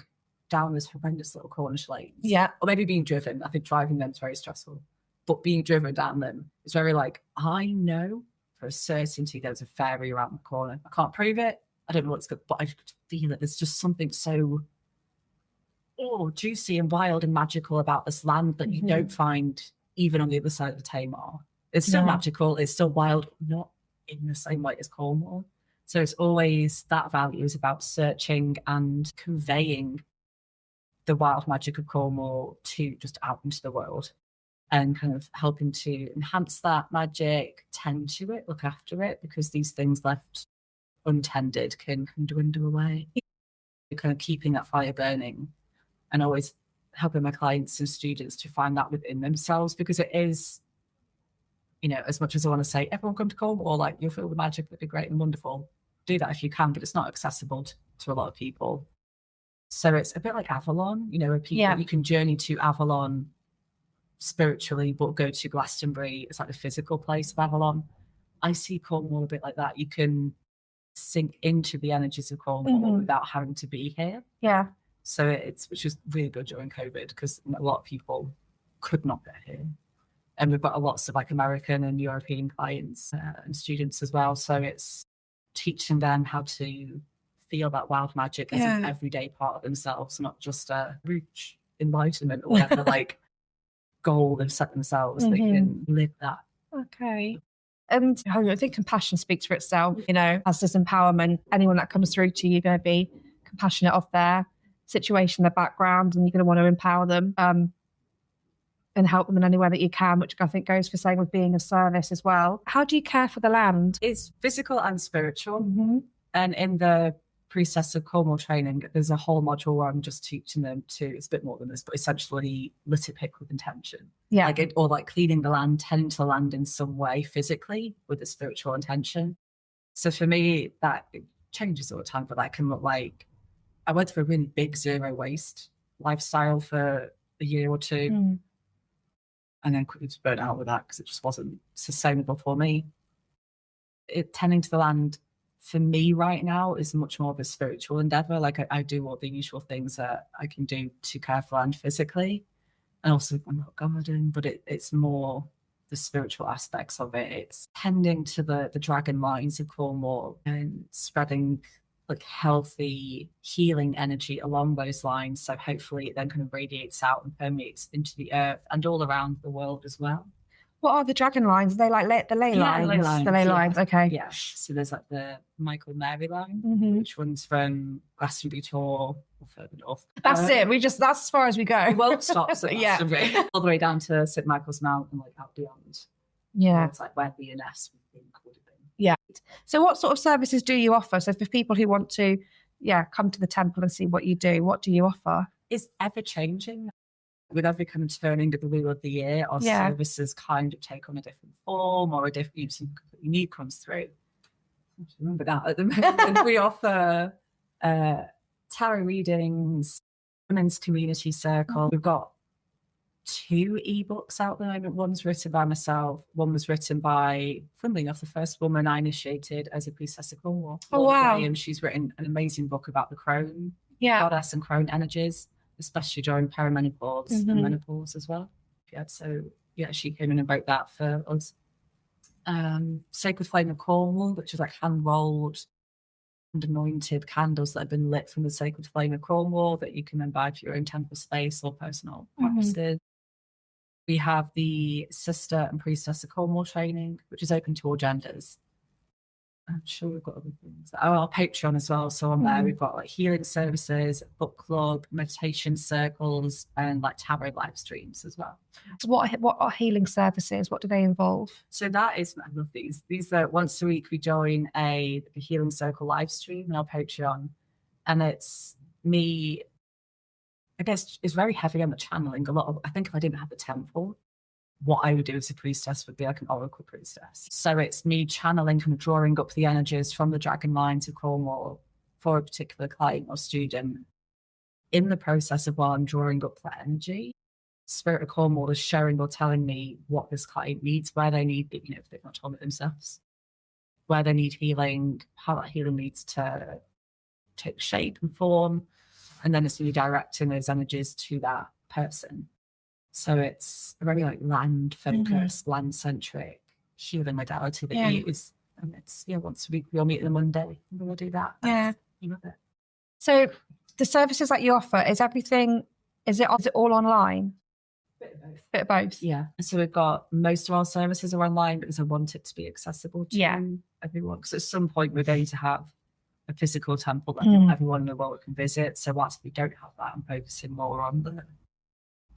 down this horrendous little Cornish lanes. Yeah, or maybe being driven. I think driving them is very stressful, but being driven down them is very like, I know for a certainty there's a fairy around the corner. I can't prove it. I don't know what's good, but I could feel it. There's just something so juicy and wild and magical about this land that you don't find even on the other side of the Tamar. It's still magical, it's still wild, not in the same way as Cornwall. So it's always that value is about searching and conveying the wild magic of Cornwall to just out into the world, and kind of helping to enhance that magic, tend to it, look after it, because these things left untended can dwindle away. Kind of keeping that fire burning, and always helping my clients and students to find that within themselves, because it is, as much as I want to say, everyone come to Cornwall, like, you'll feel the magic, it'd be great and wonderful. Do that if you can, but it's not accessible to a lot of people. So it's a bit like Avalon, where people, you can journey to Avalon spiritually, but go to Glastonbury. It's like the physical place of Avalon. I see Cornwall a bit like that. You can sink into the energies of Cornwall without having to be here. Yeah. So which was really good during COVID, because a lot of people could not get here. And we've got lots of like American and European clients and students as well. So it's teaching them how to feel that wild magic as an everyday part of themselves, not just a reach enlightenment or whatever like goal they've set themselves. They can live that. Okay. And I think compassion speaks for itself, as does empowerment. Anyone that comes through to you, you're going to be compassionate of their situation, their background, and you're going to want to empower them and help them in any way that you can, which I think goes for saying with being of service as well. How do you care for the land? It's physical and spiritual. And in the Priestess of Cornwall training, there's a whole module where I'm just teaching them it's a bit more than this, but essentially lit it pick with intention. Yeah. Or cleaning the land, tending to the land in some way physically with a spiritual intention. So for me, that it changes all the time, but that can look like, I went through a really big zero waste lifestyle for a year or two. and then quickly just burnt out with that because it just wasn't sustainable for me. Tending to the land for me right now is much more of a spiritual endeavor. Like I do all the usual things that I can do to care for land physically, and also I'm not garden, but it's more the spiritual aspects of it. It's tending to the dragon lines of Cornwall and spreading like healthy healing energy along those lines. So hopefully it then kind of radiates out and permeates into the earth and all around the world as well. What are the dragon lines? Are they like the ley lines? The ley lines, okay. Yeah. So there's like the Michael Mary line, Mm-hmm. which runs from Glastonbury Tor or further north. That's it. That's as far as we go. It won't stop at Yeah. Glastonbury, all the way down to St Michael's Mount and like out beyond. Yeah. It's like where the NS would be. Yeah. So what sort of services do you offer? So for people who want to, come to the temple and see what you do, what do you offer? It's ever changing. With every kind of turning of the wheel of the year, our services kind of take on a different form or a different, something completely new comes through. I don't remember that at the moment. We offer tarot readings, women's community circle. We've got 2 ebooks out at the moment. One's written by myself. One was written by, funnily enough, the first woman I initiated as a priestess of Cornwall. Oh, wow. And she's written an amazing book about the crone goddess and crone energies, especially during perimenopause and menopause as well. She came in and wrote that for us. Sacred Flame of Cornwall, which is like hand-rolled and anointed candles that have been lit from the Sacred Flame of Cornwall that you can then buy for your own temple space or personal practices. We have the Sister and Priestess of Cornwall training, which is open to all genders. I'm sure we've got other things. Our Patreon as well. So on there, we've got like healing services, book club, meditation circles, and like tarot live streams as well. So what are healing services? What do they involve? So that is, I love these. These are once a week we join a healing circle live stream on our Patreon, and it's me. I guess it's very heavy on the channeling. I think if I didn't have the temple, what I would do as a priestess would be like an oracle priestess. So it's me channeling and drawing up the energies from the dragon lines of Cornwall for a particular client or student. In the process of while I'm drawing up that energy, Spirit of Cornwall is showing or telling me what this client needs, where they need it, if they've not told it themselves, where they need healing, how that healing needs to take shape and form. And then it's me directing those energies to that person. So it's a very like land-focused, land-centric healing modality that we use. And it's, once a week we all meet on a Monday and we'll do that. Yeah. You love it. So the services that you offer, is it all online? Bit of both. Yeah. So we've got most of our services are online because I want it to be accessible to everyone. Because at some point we're going to have a physical temple that everyone in the world can visit. So whilst we don't have that, I'm focusing more on the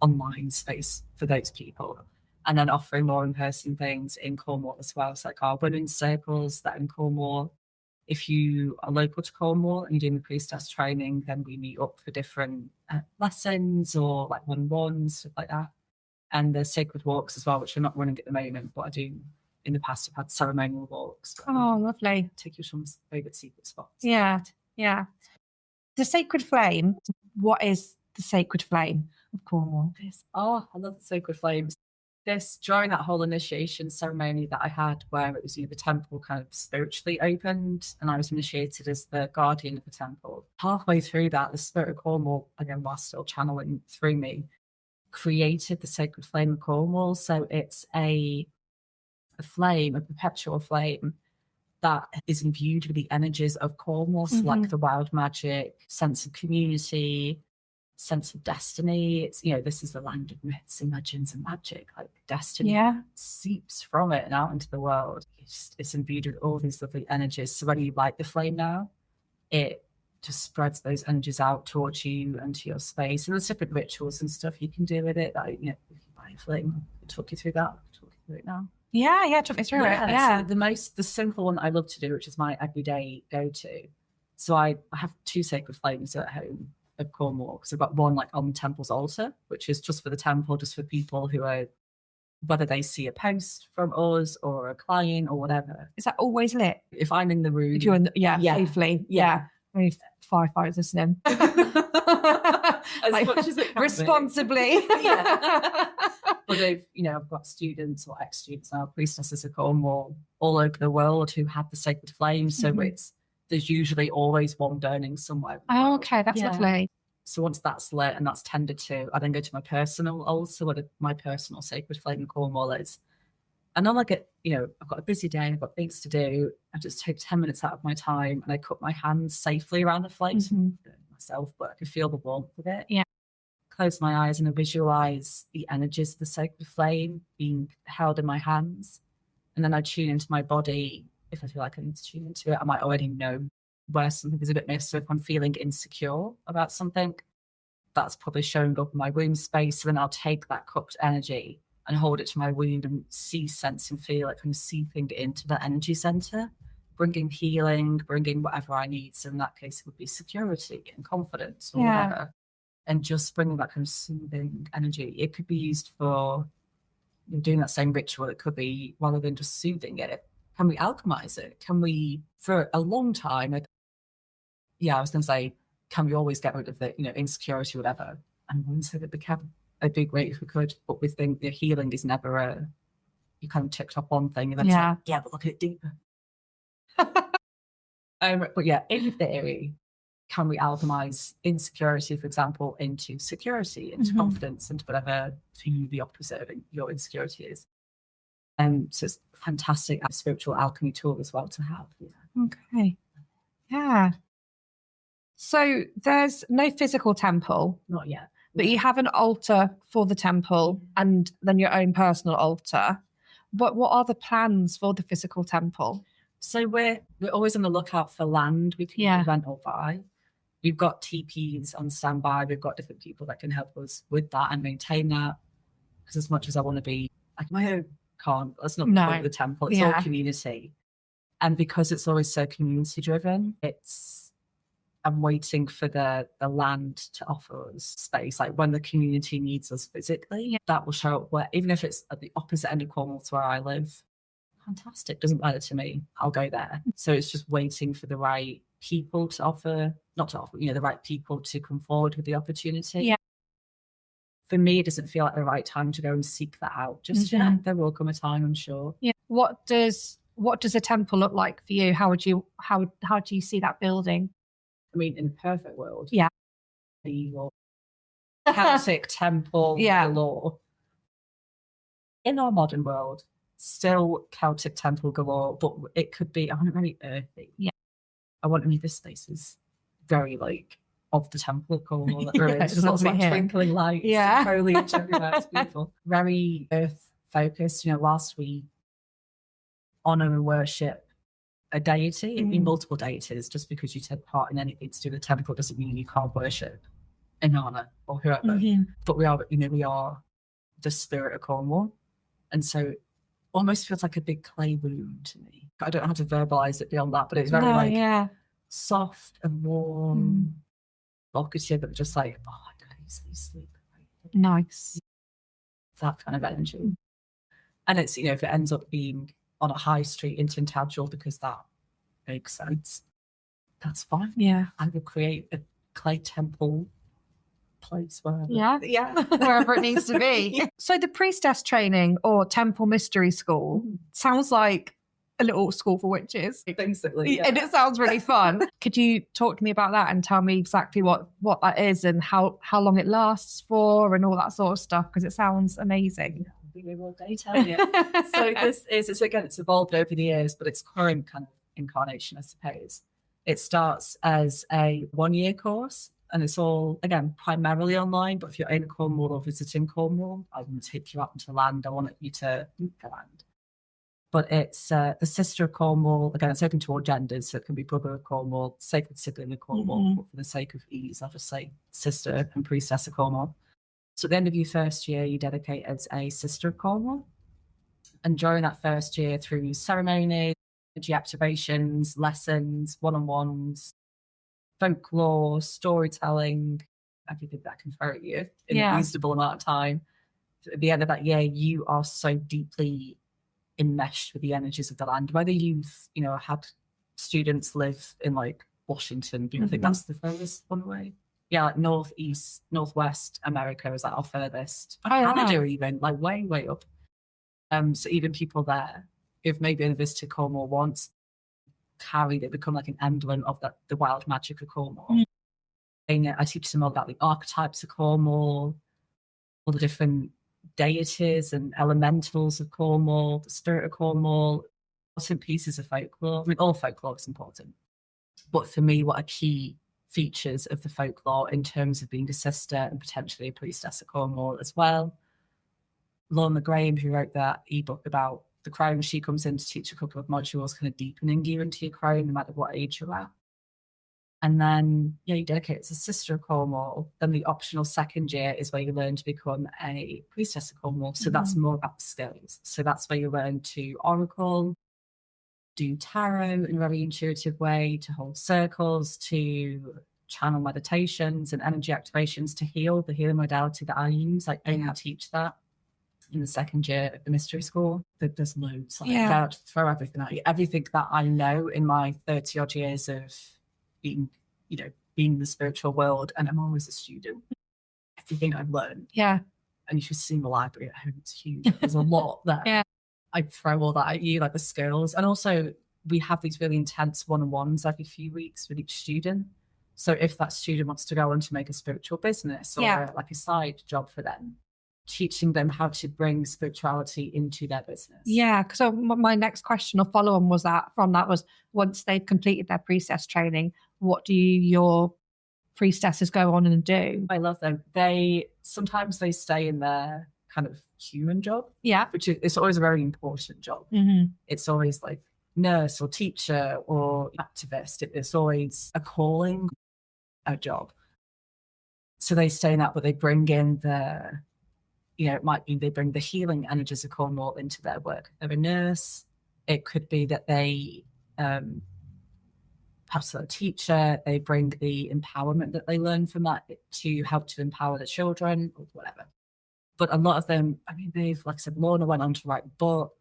online space for those people, and then offering more in-person things in Cornwall as well. So like our women's circles that in Cornwall. If you are local to Cornwall and you're doing the priestess training, then we meet up for different lessons or like one-on-ones, stuff like that. And the sacred walks as well, which are not running at the moment, but I do in the past. I've had ceremonial walks. Oh, lovely. Take you to some favourite secret spots. Yeah. The sacred flame. What is the sacred flame of Cornwall? I love the sacred flames. During that whole initiation ceremony that I had, where it was the temple kind of spiritually opened, and I was initiated as the guardian of the temple. Halfway through that, the Spirit of Cornwall, again, while still channeling through me, created the sacred flame of Cornwall. So it's a flame, a perpetual flame that is imbued with the energies of Cornwall, so like the wild magic, sense of community, sense of destiny. It's, this is the land of myths and legends and magic. Like destiny seeps from it and out into the world. It's imbued with all these lovely energies. So when you light the flame now, it just spreads those energies out towards you and to your space. And there's different rituals and stuff you can do with it. Like, if you buy a flame, I'll talk you through that. I'll talk you through it now. Yeah, talk me through it. Yeah. So the simple one I love to do, which is my everyday go-to. So I have 2 sacred flames at home of Cornwall, because I've got one like on the temple's altar, which is just for the temple, just for people who are, whether they see a post from us or a client or whatever. Is that always lit? If I'm in the room. If you're in safely. Yeah. Only firefighters listening. As much as it can responsibly. But I've got students or ex-students now, priestesses of Cornwall, all over the world who have the sacred flame. So there's usually always one burning somewhere. Oh, okay, that's lovely. So once that's lit and that's tended to, I then go to my personal altar, where my personal sacred flame in Cornwall is. And then I get, I've got a busy day, I've got things to do. I just take 10 minutes out of my time and I cup my hands safely around the flame myself, but I can feel the warmth of it. Yeah. Close my eyes and I visualize the energies of the sacred flame being held in my hands. And then I tune into my body. If I feel like I need to tune into it, I might already know where something is a bit missed. So if I'm feeling insecure about something, that's probably showing up in my womb space. So then I'll take that cupped energy and hold it to my wound and see, sense, and feel it kind of seeping into the energy center, bringing healing, bringing whatever I need. So in that case, it would be security and confidence or whatever. And just bringing that kind of soothing energy. It could be used for doing that same ritual. It could be, rather than just soothing it, can we alchemize it? Can we, for a long time, I was going to say, can we always get rid of the, insecurity, whatever? And once it became, it'd be great if we could, but we think the healing is never you kind of ticked off one thing and then but look at it deeper. But yeah, in theory, can we alchemize insecurity, for example, into security, into confidence, into whatever for you the opposite of your insecurity is? So it's a fantastic spiritual alchemy tool as well to have. Yeah. Okay. Yeah. So there's no physical temple. Not yet. But you have an altar for the temple and then your own personal altar. But what are the plans for the physical temple? So we're always on the lookout for land we can rent or buy. We've got TPs on standby. We've got different people that can help us with that and maintain that. Because as much as I want to be like my own that's not the point of the temple. It's all community. And because it's always so community driven, I'm waiting for the land to offer us space. Like when the community needs us physically, that will show up where, even if it's at the opposite end of Cornwall to where I live, fantastic, doesn't matter to me. I'll go there. So it's just waiting for the right people the right people to come forward with the opportunity. Yeah. For me, it doesn't feel like the right time to go and seek that out. Just yet. There will come a time, I'm sure. Yeah. What does a temple look like for you? How do you see that building? I mean, in a perfect world, the Celtic temple galore. In our modern world, still Celtic temple galore, but it could be, I want it very earthy. Yeah. I want this space is very of the Temple of Cornwall. That there's lots of twinkling lights, foliage everywhere. It's beautiful. Very earth focused. Whilst we honour and worship a deity, it mean multiple deities. Just because you take part in anything to do with the temple doesn't mean you can't worship Inanna or whoever. But we are the spirit of Cornwall, and so it almost feels like a big clay wound to me. I don't know how to verbalise it beyond that, but it's very soft and warm, evocative, but just I could easily sleep. Nice. That kind of energy. And it's if it ends up being on a high street in Tintagel because that makes sense, that's fine. Yeah. I would create a clay temple place wherever. Wherever it needs to be. So the priestess training or temple mystery school sounds like a little school for witches. Basically, and it sounds really fun. Could you talk to me about that and tell me exactly what that is and how long it lasts for and all that sort of stuff? Because it sounds amazing. We will tell you. So it's evolved over the years, but its current kind of incarnation, I suppose. It starts as a 1-year course, and it's all, again, primarily online. But if you're in Cornwall or visiting Cornwall, I want to take you out into land. I want you to meet the land. But it's the Sister of Cornwall. Again, it's open to all genders, so it can be Brother of Cornwall, Sacred Sibling of Cornwall. But for the sake of ease, I'll just say Sister and Priestess of Cornwall. So at the end of your first year, you dedicate as a Sister of Cornwall. And during that first year, through ceremonies, energy activations, lessons, one-on-ones, folklore, storytelling, everything that can throw at you in a reasonable amount of time. So at the end of that year, you are so deeply enmeshed with the energies of the land. Whether you've, had students live in Washington, I think that's the furthest one away. Yeah, like northeast, northwest America is like our furthest. Oh, Canada wow. even, like way, way up. So even people there who've maybe only visited Cornwall once they become like an emblem of the wild magic of Cornwall. And I teach them all about the archetypes of Cornwall, all the different deities and elementals of Cornwall, the spirit of Cornwall, important pieces of folklore. I mean, all folklore is important. But for me, what are key features of the folklore in terms of being a sister and potentially a priestess of Cornwall as well? Lorna Graham, who wrote that ebook about the crown, she comes in to teach a couple of modules, kind of deepening you into your crown, no matter what age you're at. And then, you dedicate it to Sister of Cornwall. Then the optional second year is where you learn to become a priestess of Cornwall. So that's more about the skills. So that's where you learn to oracle, do tarot in a very intuitive way, to hold circles, to channel meditations and energy activations to heal, the healing modality that I use. I only teach that in the second year of the mystery school. There's loads. Like, throw everything at you. Everything that I know in my 30 odd years of being in the spiritual world, and I'm always a student. Everything I've learned. Yeah. And you should see my library at home. It's huge. There's a lot there. Yeah. I throw all that at you, like the skills. And also we have these really intense one-on-ones every few weeks with each student. So if that student wants to go on to make a spiritual business or like a side job for them, teaching them how to bring spirituality into their business. Yeah, so my next question or follow-on was once they've completed their priestess training, what do your priestesses go on and do? I love them. Sometimes they stay in their kind of human job. Yeah. Which it's always a very important job. Mm-hmm. It's always like nurse or teacher or activist. It's always a calling, a job. So they stay in that, but they bring in it might be they bring the healing energies of Cornwall into their work. They're a nurse. It could be that they, perhaps they're a teacher, they bring the empowerment that they learn from that to help to empower the children or whatever. But a lot of them, they've, like I said, Lorna went on to write a book.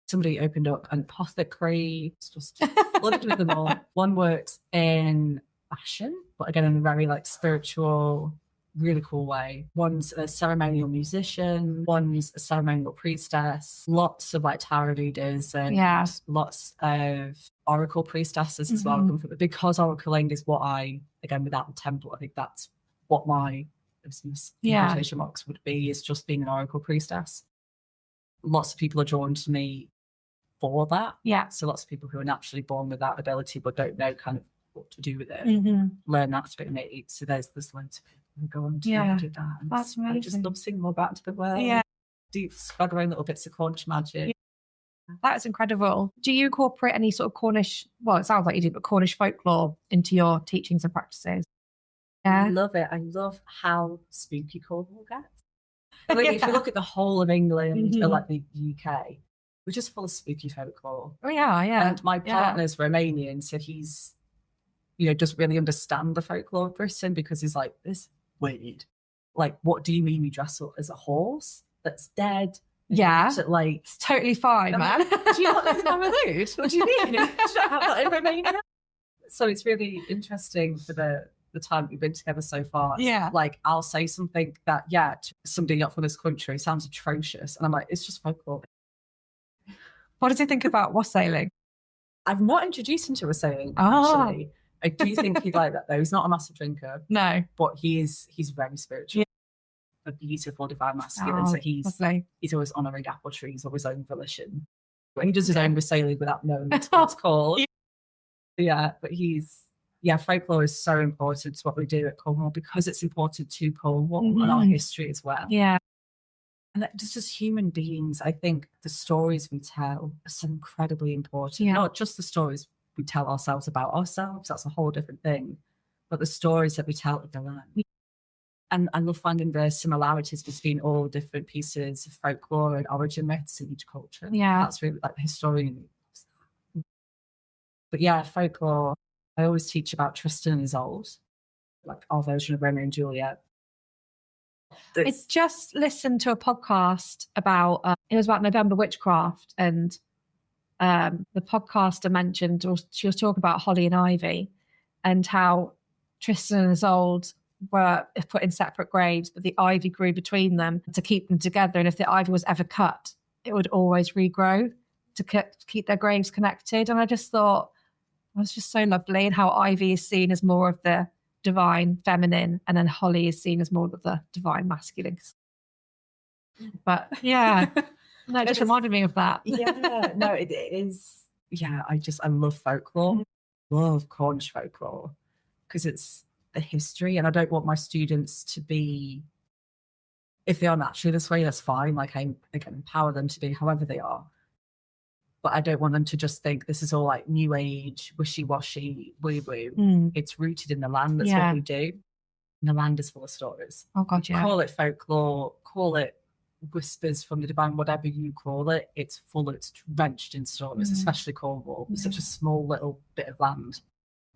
Somebody opened up an apothecary. It's just flooded with them all. One works in fashion, but again, in a very spiritual, really cool way. One's a ceremonial musician, one's a ceremonial priestess, lots of tarot readers and lots of oracle priestesses as well. Because oracling is what without the temple, I think that's what my business quotation marks would be, is just being an oracle priestess. Lots of people are drawn to me for that. Yeah. So lots of people who are naturally born with that ability but don't know kind of what to do with it, learn that through innate. So there's loads of people who go on to do that. And that's amazing. I just love seeing more back to the world. Yeah. Do spread around little bits of Cornish magic. Yeah. That's incredible. Do you incorporate any sort of Cornish, well, it sounds like you do, but Cornish folklore into your teachings and practices? Yeah. I love it. I love how spooky Cornwall gets. If you look at the whole of England or the UK, we're just full of spooky folklore. Oh, yeah. And my partner's Romanian, so he's, doesn't really understand the folklore of Britain because he's like, this weird. What do you mean you dress up as a horse that's dead? Yeah. It's totally fine, man. Do you not understand the mood? What do you mean? Do you not have that in Romania? So it's really interesting for the time we've been together so far. Yeah. I'll say something that, to somebody not from this country sounds atrocious. And I'm like, it's just folklore. What does he think about wassailing? I've not introduced him to wassailing, actually. I do think he'd like that, though. He's not a massive drinker. No. But he's very spiritual. Yeah. A beautiful divine masculine. So he's always honouring apple trees of his own volition. But he does his own wassailing without knowing what it's called. Yeah, but folklore is so important to what we do at Cornwall because it's important to Cornwall and our history as well. Yeah. And just as human beings, I think the stories we tell are so incredibly important. Yeah. Not just the stories we tell ourselves about ourselves, that's a whole different thing, but the stories that we tell of the land. And I love finding the similarities between all different pieces of folklore and origin myths in each culture. Yeah. That's really the historian. But folklore, I always teach about Tristan and Isolde, our version of Romeo and Juliet. I just listened to a podcast about, it was about November Witchcraft, and the podcaster mentioned, or she was talking about Holly and Ivy and how Tristan and Isolde were put in separate graves, but the ivy grew between them to keep them together. And if the ivy was ever cut, it would always regrow to keep their graves connected. And I just thought it was just so lovely, and how ivy is seen as more of the divine feminine, and then holly is seen as more of the divine masculine. But yeah, no, it just reminded me of that. Yeah, no, it is. Yeah, I love folklore, love Cornish folklore, because it's the history, and I don't want my students to be, if they are naturally this way, that's fine. Like I can empower them to be however they are. But I don't want them to just think this is all like new age, wishy-washy, woo-woo. It's rooted in the land. That's what we do. And the land is full of stories. Oh, God, yeah. Call it folklore, call it whispers from the divine, whatever you call it. It's drenched in stories, especially Cornwall. It's such a small little bit of land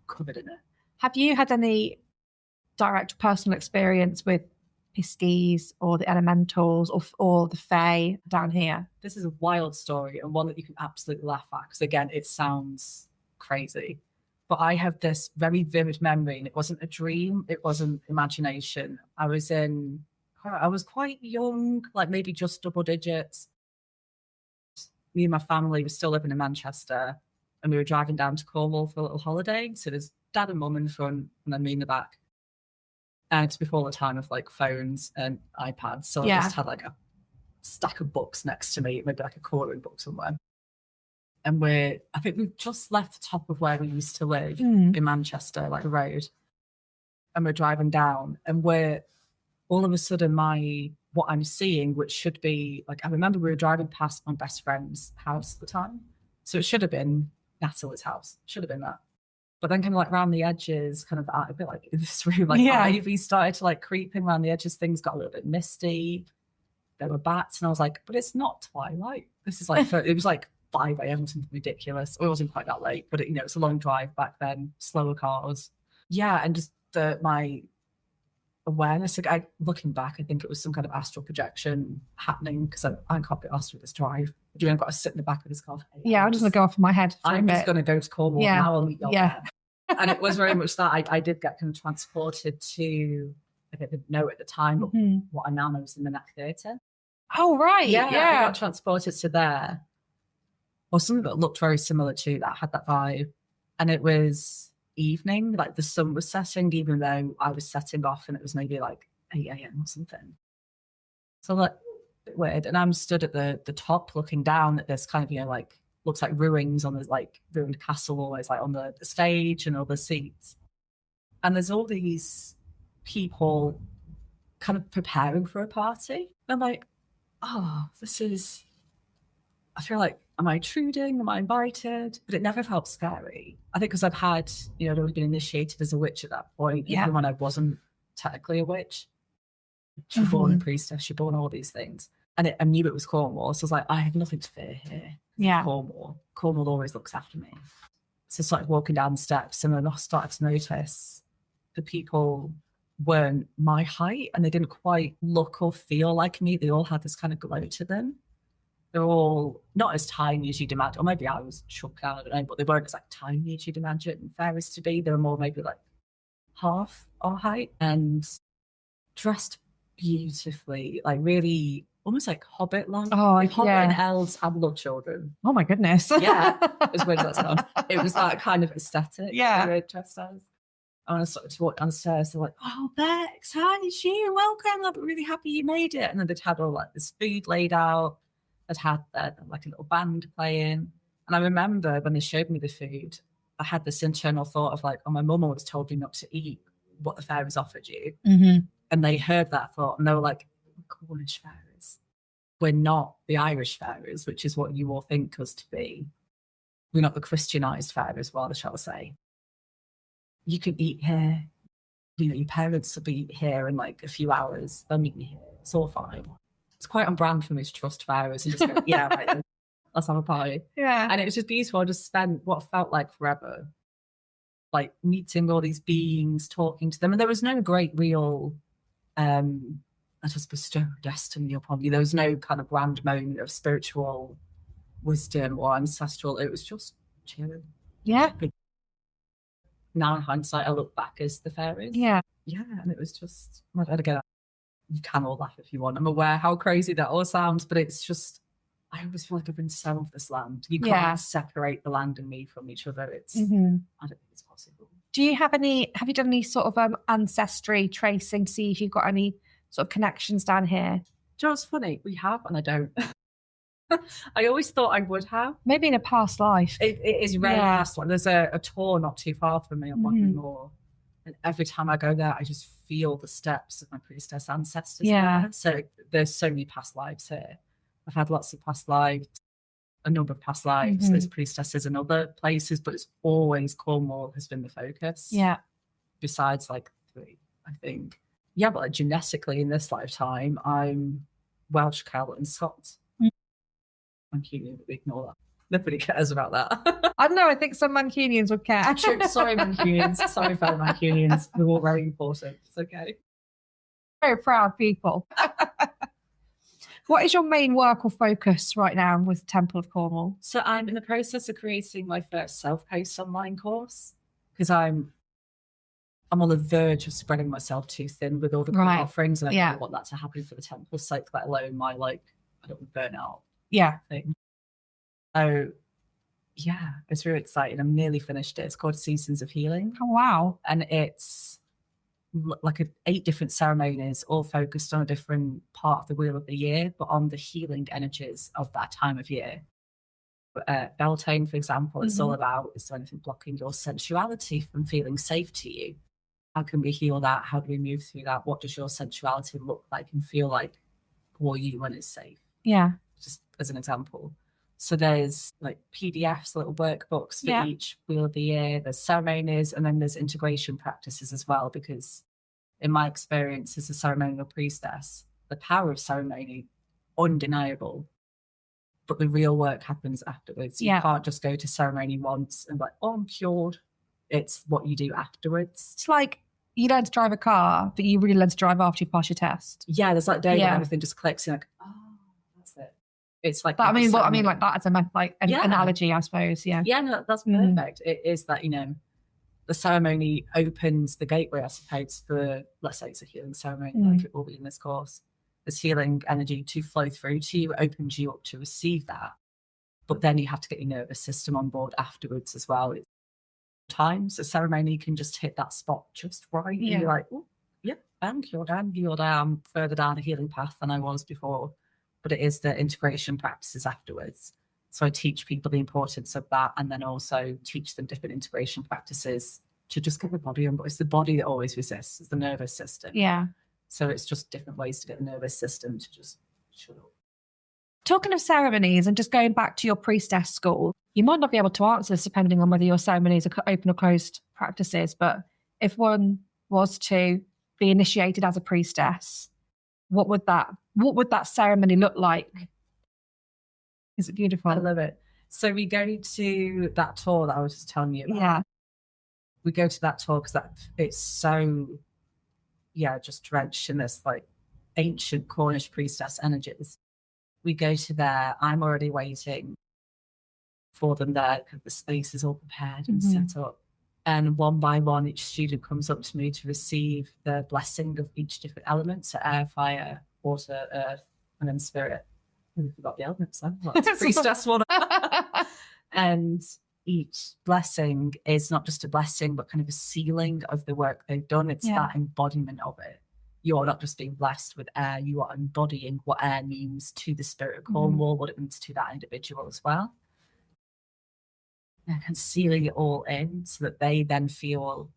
covered in it. Have you had any direct personal experience with piskies or the elementals or the fae down here? This is a wild story, and one that you can absolutely laugh at, because again, it sounds crazy. But I have this very vivid memory, and it wasn't a dream, it wasn't imagination. I was quite young, like maybe just double digits. Me and my family were still living in Manchester, and we were driving down to Cornwall for a little holiday. So there's dad and mum in front, and then me in the back. And it's before the time of like phones and iPads. So I just had like a stack of books next to me, maybe like a coloring book somewhere. And I think we've just left the top of where we used to live in Manchester, like the road. And we're driving down, and all of a sudden what I'm seeing, which should be like, I remember we were driving past my best friend's house at the time. So it should have been Natalie's house. Should have been that. But then kind of like around the edges, kind of a bit like in this room, like ivy started to like creeping around the edges. Things got a little bit misty. There were bats, and I was like, but it's not twilight. This is like, it was like 5 a.m. something ridiculous. It wasn't quite that late, but it's a long drive back then, slower cars. Yeah, and just my awareness, like looking back, I think it was some kind of astral projection happening, because I can't be asked with this drive. I've got to sit in the back of this car. I'm just going to go off in my head. I'm just going to go to Cornwall now. I'll meet you there. And it was very much that I did get kind of transported to, I didn't know at the time, but what I now know is the Minack Theatre. Oh, right. Yeah. I got transported to there. Or something that looked very similar to that, had that vibe. And it was evening, like the sun was setting, even though I was setting off, and it was maybe like 8 a.m. or something. So like, a bit weird. And I'm stood at the top looking down at this kind of, like, looks like ruins on the like ruined castle, always like on the stage and all the seats. And there's all these people kind of preparing for a party. And I'm like, I feel like, am I intruding? Am I invited? But it never felt scary. I think because I've had, I'd already been initiated as a witch at that point, even when I wasn't technically a witch. She was born a priestess, she born all these things. And I knew it was Cornwall, so I was like, I have nothing to fear here. Yeah. Cornwall always looks after me. So I started walking down the steps, and then I started to notice the people weren't my height, and they didn't quite look or feel like me. They all had this kind of glow to them. They're all not as tiny as you'd imagine, or maybe I was shook out, I don't know, but they weren't as like tiny as you'd imagine fairies to be. They were more maybe like half our height, and dressed beautifully, like really almost like Hobbit long. Oh, if Hobbit and elves had love children. Oh my goodness. Yeah, as weird as that sounds. It was that kind of aesthetic. Yeah. They were dressed as. And I started to walk downstairs. They're like, "Oh, Bex, hi, it's you. Welcome. I'm really happy you made it." And then they'd had all like this food laid out. I'd had like a little band playing. And I remember when they showed me the food, I had this internal thought of like, oh, my mum always told me not to eat what the fairies offered you. Mm-hmm. And they heard that thought, and they were like, Cornish fairies. We're not the Irish fairies, which is what you all think us to be. We're not the Christianized fairies, rather, shall I say. You can eat here. Your parents will be here in like a few hours. They'll meet you here. It's all fine. It's quite on brand for me to trust fairies and just go, yeah, right, let's have a party. Yeah. And it was just beautiful. I just spent what felt like forever, like meeting all these beings, talking to them. And there was no great real, I just bestow destiny upon you. There was no kind of grand moment of spiritual wisdom or ancestral. It was just chilling. Yeah. now in hindsight, I look back as the fairies. Yeah. Yeah, and it was just, again, you can all laugh if you want. I'm aware how crazy that all sounds, but it's just, I always feel like I've been so of this land. You can't separate the land and me from each other. It's, I don't think it's possible. Do you have you done any sort of ancestry tracing to see if you've got any sort of connections down here? Do you know what's funny? We have, and I don't. I always thought I would have. Maybe in a past life. It is rare past life. There's a tour not too far from me on Bodmin Moor. And every time I go there, I just feel the steps of my priestess ancestors there. So there's so many past lives here. I've had lots of past lives, a number of past lives. There's priestesses in other places, but it's always Cornwall has been the focus. Yeah. Besides like 3, I think. Yeah, but like genetically in this lifetime, I'm Welsh, Celt and Scots. Mancunian, but we ignore that. Nobody cares about that. I don't know. I think some Mancunians would care. Sorry, Mancunians. Sorry, fellow Mancunians. We're all very important. It's okay. Very proud people. What is your main work or focus right now with Temple of Cornwall? So I'm in the process of creating my first self-paced online course because I'm on the verge of spreading myself too thin with all the offerings, and I don't want that to happen for the temple sake, let alone my I don't want to burn out. Yeah. Thing. So yeah, it's really exciting. I'm nearly finished it. It's called Seasons of Healing. Oh wow. And it's like 8 different ceremonies, all focused on a different part of the wheel of the year, but on the healing energies of that time of year. Beltane, for example, it's all about, is there anything blocking your sensuality from feeling safe to you? How can we heal that? How do we move through that? What does your sensuality look like and feel like for you when it's safe? Yeah. Just as an example. So there's like PDFs, little workbooks for each wheel of the year. There's ceremonies, and then there's integration practices as well, because in my experience as a ceremonial priestess, the power of ceremony, undeniable, but the real work happens afterwards. You can't just go to ceremony once and I'm cured. It's what you do afterwards. It's like you learn to drive a car, but you really learn to drive after you pass your test. Yeah, there's that day when everything just clicks. You're like, oh, that's it. It's like that. I mean like that as an analogy, I suppose. Yeah. Yeah, no, that's perfect. It is that, the ceremony opens the gateway, I suppose, for, let's say it's a healing ceremony, like it will be in this course. This healing energy to flow through to you, opens you up to receive that. But then you have to get your nervous system on board afterwards as well. Times a ceremony can just hit that spot just right. Yeah. And you're like, oh, yep, I'm cured, I'm further down a healing path than I was before. But it is the integration practices afterwards. So I teach people the importance of that, and then also teach them different integration practices to just get the body on. But it's the body that always resists. It's the nervous system. Yeah. So it's just different ways to get the nervous system to just shut up. Talking of ceremonies and just going back to your priestess school, you might not be able to answer this depending on whether your ceremonies are open or closed practices, but if one was to be initiated as a priestess, what would that ceremony look like? Is it beautiful? I love it. So we go to that tour that I was just telling you about. Yeah. We go to that tour because it's so, just drenched in this ancient Cornish priestess energies. We go to there. I'm already waiting for them there because the space is all prepared and set up. And one by one, each student comes up to me to receive the blessing of each different element. So air, fire, water, earth, and then spirit. We forgot the elements then. That's priestess one. And each blessing is not just a blessing, but kind of a sealing of the work they've done. It's that embodiment of it. You are not just being blessed with air, you are embodying what air means to the spirit of Cornwall, what it means to that individual as well. And sealing it all in so that they then feel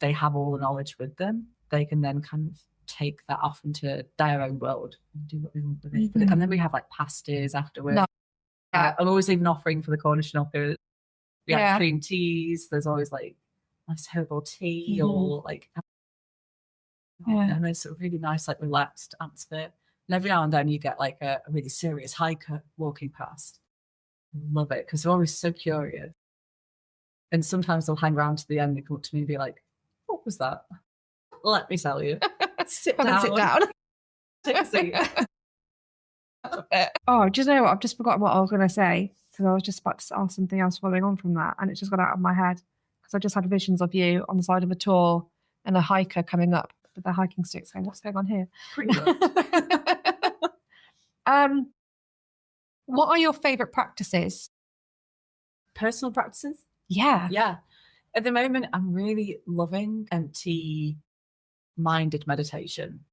they have all the knowledge with them. They can then kind of take that off into their own world and do what they want with it. And then we have pasties afterwards. No. I'm always even offering for the Cornish knockers. We have cream teas. There's always nice herbal tea or and it's a really nice relaxed atmosphere. And every now and then you get a really serious hiker walking past. Love it because they're always so curious. And sometimes they'll hang around to the end and come up to me and be like, what was that? Let me tell you. Sit down. Take a seat. Oh, do you know what? I've just forgotten what I was going to say because I was just about to ask something else following on from that, and it's just got out of my head. because I just had visions of you on the side of a tour and a hiker coming up with their hiking sticks saying, what's going on here? Pretty good. What are your favourite practices? Personal practices? Yeah. Yeah. At the moment, I'm really loving empty-minded meditation.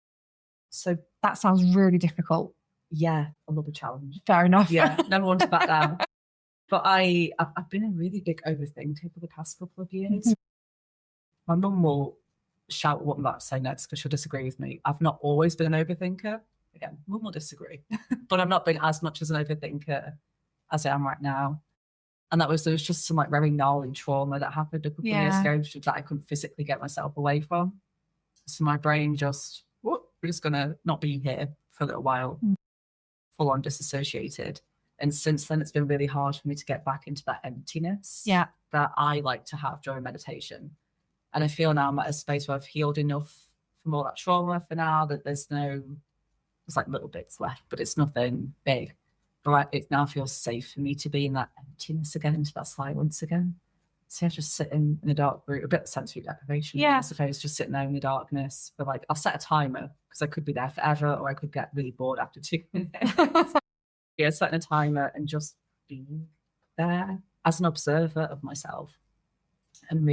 So That sounds really difficult. yeah, I love a challenge. Fair enough. Yeah, never want to back down. But I've been a really big overthinker for the past couple of years. My mum will shout what I'm about to say next because she'll disagree with me. I've not always been an overthinker. Again, mum will disagree. But I've not been as much as an overthinker as I am right now. And there was just some like very gnarly trauma that happened a couple of years ago that I couldn't physically get myself away from. So my brain just, we're just going to not be here for a little while, full on disassociated. And since then, it's been really hard for me to get back into that emptiness that I like to have during meditation. And I feel now I'm at a space where I've healed enough from all that trauma for now that there's like little bits left, but it's nothing big. But it now feels safe for me to be in that emptiness again, into that silence again. So I just sit in the dark room, a bit of sensory deprivation, I suppose, just sitting there in the darkness. But like, I'll set a timer because I could be there forever, or I could get really bored after 2 minutes. Setting a timer and just being there as an observer of myself. And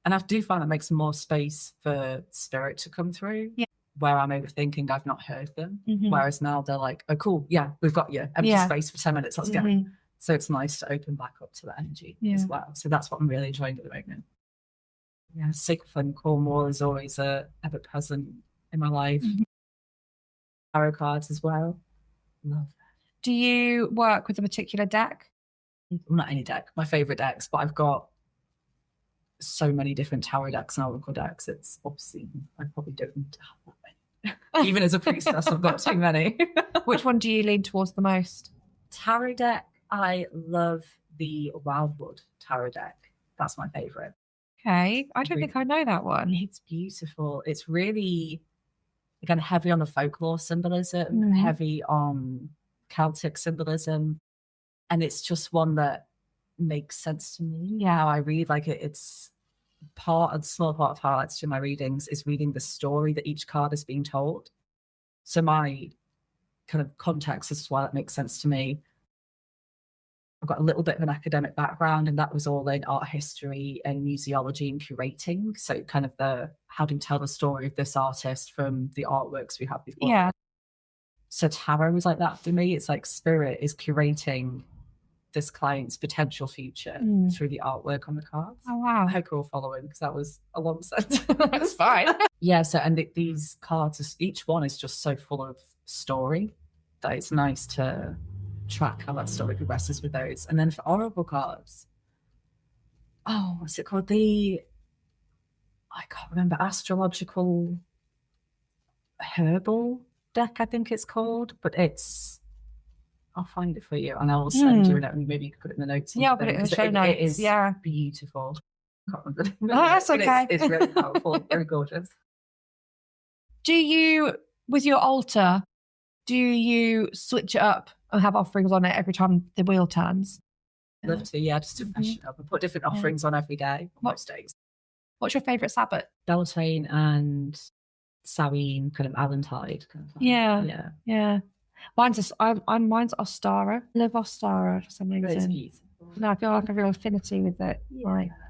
I do find that makes more space for spirit to come through. Yeah. Where I'm overthinking, I've not heard them. Whereas now they're like, oh, cool, yeah, we've got you. Empty space for 10 minutes, let's go. So it's nice to open back up to that energy as well. So that's what I'm really enjoying at the moment. Yeah, Sacred Flame Cornwall is always ever present in my life. Tarot cards as well. Love that. Do you work with a particular deck? Well, not any deck, my favourite decks, but I've got so many different tarot decks and oracle decks, it's obscene. I probably don't need to have that many. Even as a priestess, I've got too many. Which one do you lean towards the most? Tarot deck, I love the Wildwood tarot deck. That's my favourite. Okay, I don't think I know that one. It's beautiful. It's really, again, heavy on the folklore symbolism, heavy on Celtic symbolism. And it's just one that makes sense to me. Yeah, I read like it. It's a small part of how I like to do my readings is reading the story that each card is being told. So my kind of context as to why that makes sense to me. I've got a little bit of an academic background, and that was all in art history and museology and curating. So kind of how do you tell the story of this artist from the artworks we have before. Yeah. So tarot was like that for me. It's like spirit is curating this client's potential future through the artwork on the cards. Oh, wow. I hope you're all following because that was a long sentence. That's fine. Yeah, so and these cards, each one is just so full of story that it's nice to track how that story progresses with those. And then for oracle cards, what's it called? I can't remember, astrological herbal deck, I think it's called, but I'll find it for you and I'll send you a note and maybe you can put it in the notes. Yeah, I'll put it in the show notes. It is beautiful. I can't remember. No, that's okay. It's really powerful, very gorgeous. Do you, with your altar, do you switch it up and have offerings on it every time the wheel turns? Love to, just to freshen up. I put different offerings on every day, most days. What's your favourite Sabbath? Beltane and Samhain, kind of Allantide. Kind of Yeah. Mine's Ostara. I love Ostara for some reason. It's beautiful. No, I feel like a real affinity with it.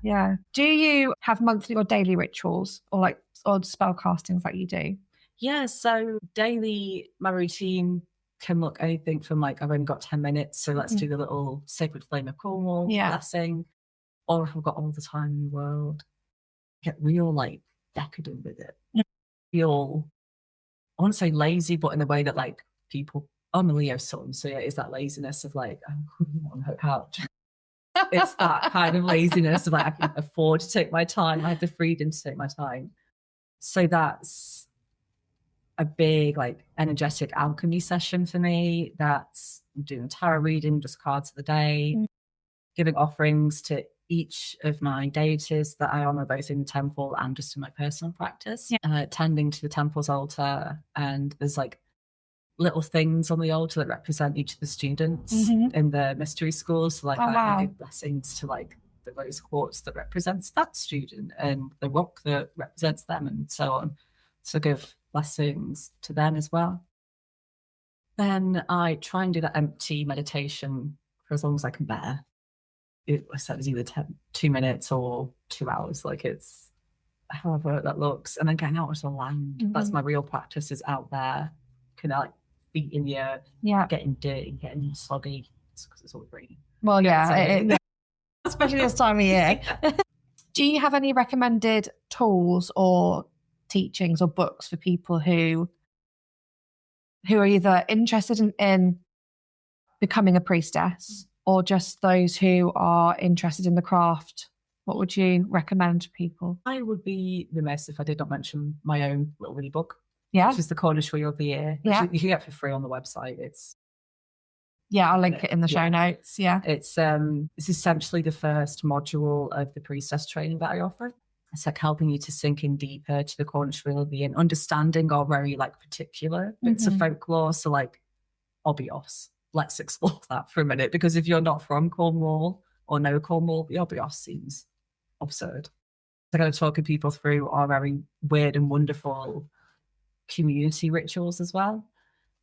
Yeah. Do you have monthly or daily rituals or like odd spell castings that you do? Yeah, so daily, my routine can look anything from like, I've only got 10 minutes, so let's do the little Sacred Flame of Cornwall blessing. Or if I've got all the time in the world, get real like decadent with it. Feel, I want to say lazy, but in the way that like people, I'm a Leo sun, so it's that laziness of like, on her couch. It's that kind of laziness of like, I can afford to take my time. I have the freedom to take my time. So that's a big like energetic alchemy session for me. That's doing a tarot reading, just cards of the day, giving offerings to each of my deities that I honour both in the temple and just in my personal practice, tending to the temple's altar. And there's like little things on the altar that represent each of the students in the mystery schools. So like I give blessings to like the rose quartz that represents that student and the rock that represents them and so on. So give blessings to them as well. Then I try and do that empty meditation for as long as I can bear. I said it was either 2 minutes or 2 hours, like it's however that looks. And then getting out into the land. That's my real practice, is out there, kind of like feet in the earth, getting dirty, getting soggy, because it's all green. Well, especially this time of year. Do you have any recommended tools or teachings or books for people who are either interested in becoming a priestess or just those who are interested in the craft? What would you recommend to people? I would be remiss if I did not mention my own little mini book, which is the Cornish Wheel of the Year, which you can get for free on the website. I'll link it in the show notes. It's essentially the first module of the priestess training that I offer. It's like helping you to sink in deeper to the Cornish Wheel of the Year and understanding our very particular bits of folklore. So Obios. Let's explore that for a minute, because if you're not from Cornwall or know Cornwall, the Obios seems absurd. I'm going to talk people through our very weird and wonderful community rituals as well.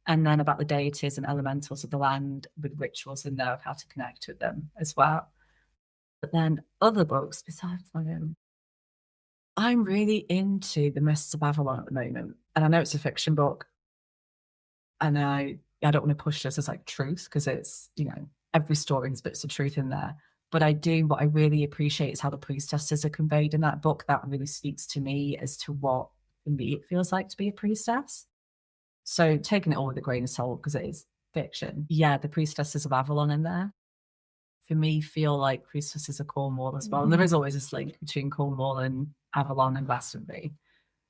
And then about the deities and elementals of the land with rituals in there of how to connect with them as well. But then other books besides my own. I'm really into The Mists of Avalon at the moment. And I know it's a fiction book. And I don't want to push this as truth, because it's, every story has bits of truth in there. But what I really appreciate is how the priestesses are conveyed in that book. That really speaks to me as to what, for me, it feels like to be a priestess. So taking it all with a grain of salt, because it is fiction. Yeah, the priestesses of Avalon in there, for me, feel like priestesses of Cornwall as well. And there is always this link between Cornwall and Avalon and Glastonbury.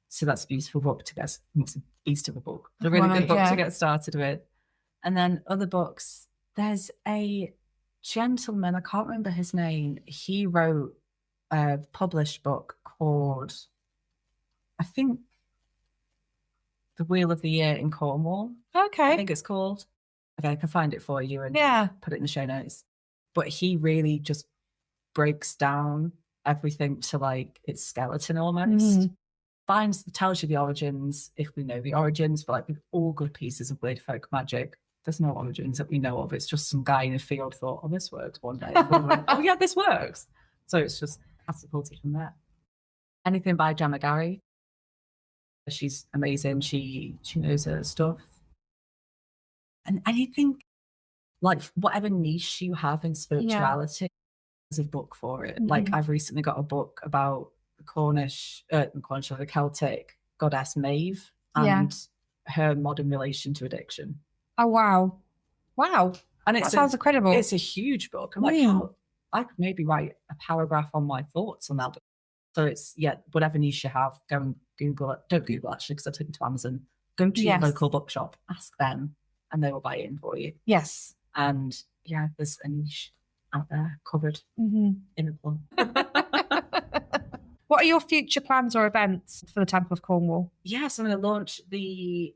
So that's a beautiful book to get. It's a beast of a book. It's a really good book to get started with. And then other books, there's a gentleman, I can't remember his name. He wrote a published book called, I think, The Wheel of the Year in Cornwall. Okay. I think it's called. Okay, I can find it for you and put it in the show notes. But he really just breaks down everything to its skeleton almost. Tells you the origins, if we know the origins, but with all good pieces of weird folk magic, there's no origins that we know of. It's just some guy in a field thought, oh, this works one day. Oh yeah, this works. So it's just catapulted from there. Anything by Gemma Gary. She's amazing. She knows her stuff. And anything, whatever niche you have in spirituality, there's a book for it. I've recently got a book about the Celtic goddess Maeve and her modern relation to addiction. Oh, wow. And that sounds incredible. It's a huge book. I'm I could maybe write a paragraph on my thoughts on that book. So it's, whatever niche you have, go and Google it. Don't Google, actually, because I took it to Amazon. Go to your local bookshop, ask them, and they will buy it in for you. Yes. And there's a niche out there covered in a plum. What are your future plans or events for the Temple of Cornwall? Yes, I'm going to launch the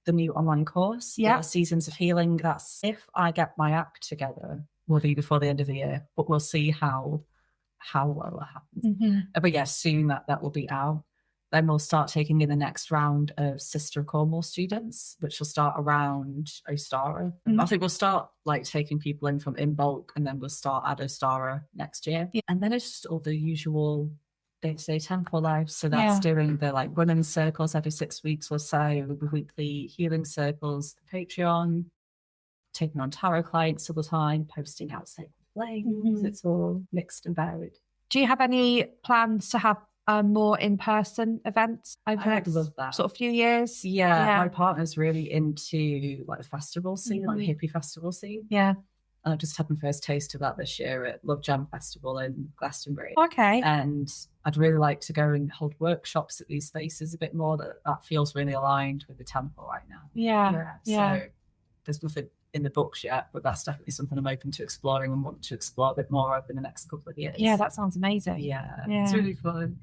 new online course, Seasons of Healing. That's, if I get my act together, will be before the end of the year, but we'll see how well that happens. But soon that will be out. Then we'll start taking in the next round of Sister of Cornwall students, which will start around Ostara. I think we'll start taking people in from in bulk, and then we'll start at Ostara next year. And then it's just all the usual day-to-day temple life. So that's doing the women's circles every 6 weeks or so, the weekly healing circles, the Patreon, taking on tarot clients all the time, posting out sacred flames. It's all mixed and varied. Do you have any plans to have more in-person events over the next sort of few years? My partner's really into the festival scene, hippie festival scene. I just had my first taste of that this year at Love Jam Festival in Glastonbury. Okay. And I'd really like to go and hold workshops at these spaces a bit more. That feels really aligned with the temple right now. So there's nothing in the books yet, but that's definitely something I'm open to exploring and want to explore a bit more over the next couple of years. Yeah, that sounds amazing. It's really fun.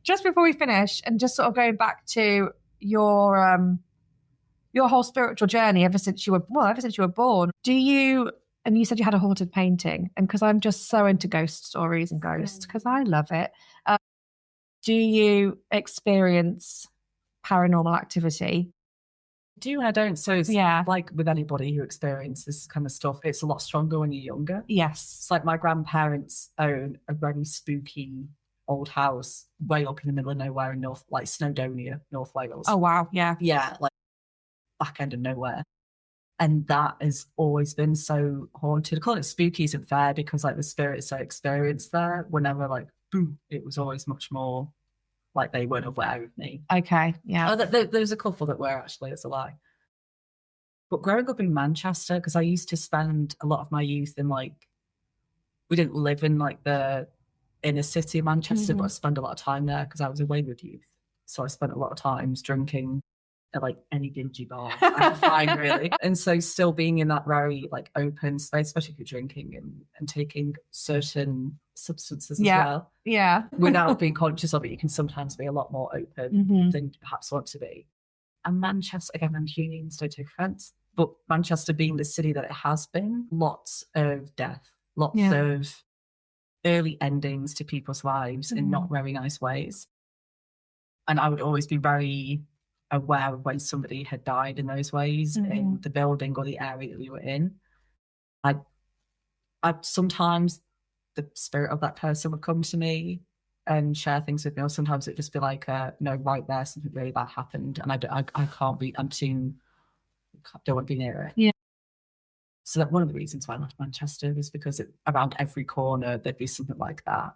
Just before we finish, and just sort of going back to your whole spiritual journey ever since you were born, do you And you said you had a haunted painting, and because I'm just so into ghost stories and ghosts, because I love it. Do you experience paranormal activity? Do and I don't. So it's Yeah. like with anybody who experiences this kind of stuff, it's a lot stronger when you're younger. Yes. It's like my grandparents own a very spooky old house way up in the middle of nowhere in Snowdonia, North Wales. Oh, wow. Yeah. Yeah, like back end of nowhere. And that has always been so haunted. I call it spooky isn't fair because like the spirits I experienced there were never like, boo. It was always much more like they weren't aware of me. Okay. Yeah. Oh, there's a couple that were actually, it's a lie. But growing up in Manchester, because I used to spend a lot of my youth in we didn't live in like the inner city of Manchester, but I spent a lot of time there because I was away with youth. So I spent a lot of times drinking at like any dingy bar I could find, really. And so still being in that very like open space, especially if you're drinking and taking certain substances as well. Yeah. Without being conscious of it, you can sometimes be a lot more open than you perhaps want to be. And Manchester, again, Mancunians don't take offence, but Manchester being the city that it has been, lots of death, lots of early endings to people's lives in not very nice ways. And I would always be very aware of when somebody had died in those ways in the building or the area that we were in. I sometimes the spirit of that person would come to me and share things with me, or sometimes it'd just be like, no, right there, something really bad happened, and I can't be, don't want to be near it. Yeah. So that one of the reasons why I left Manchester was because around every corner there'd be something like that.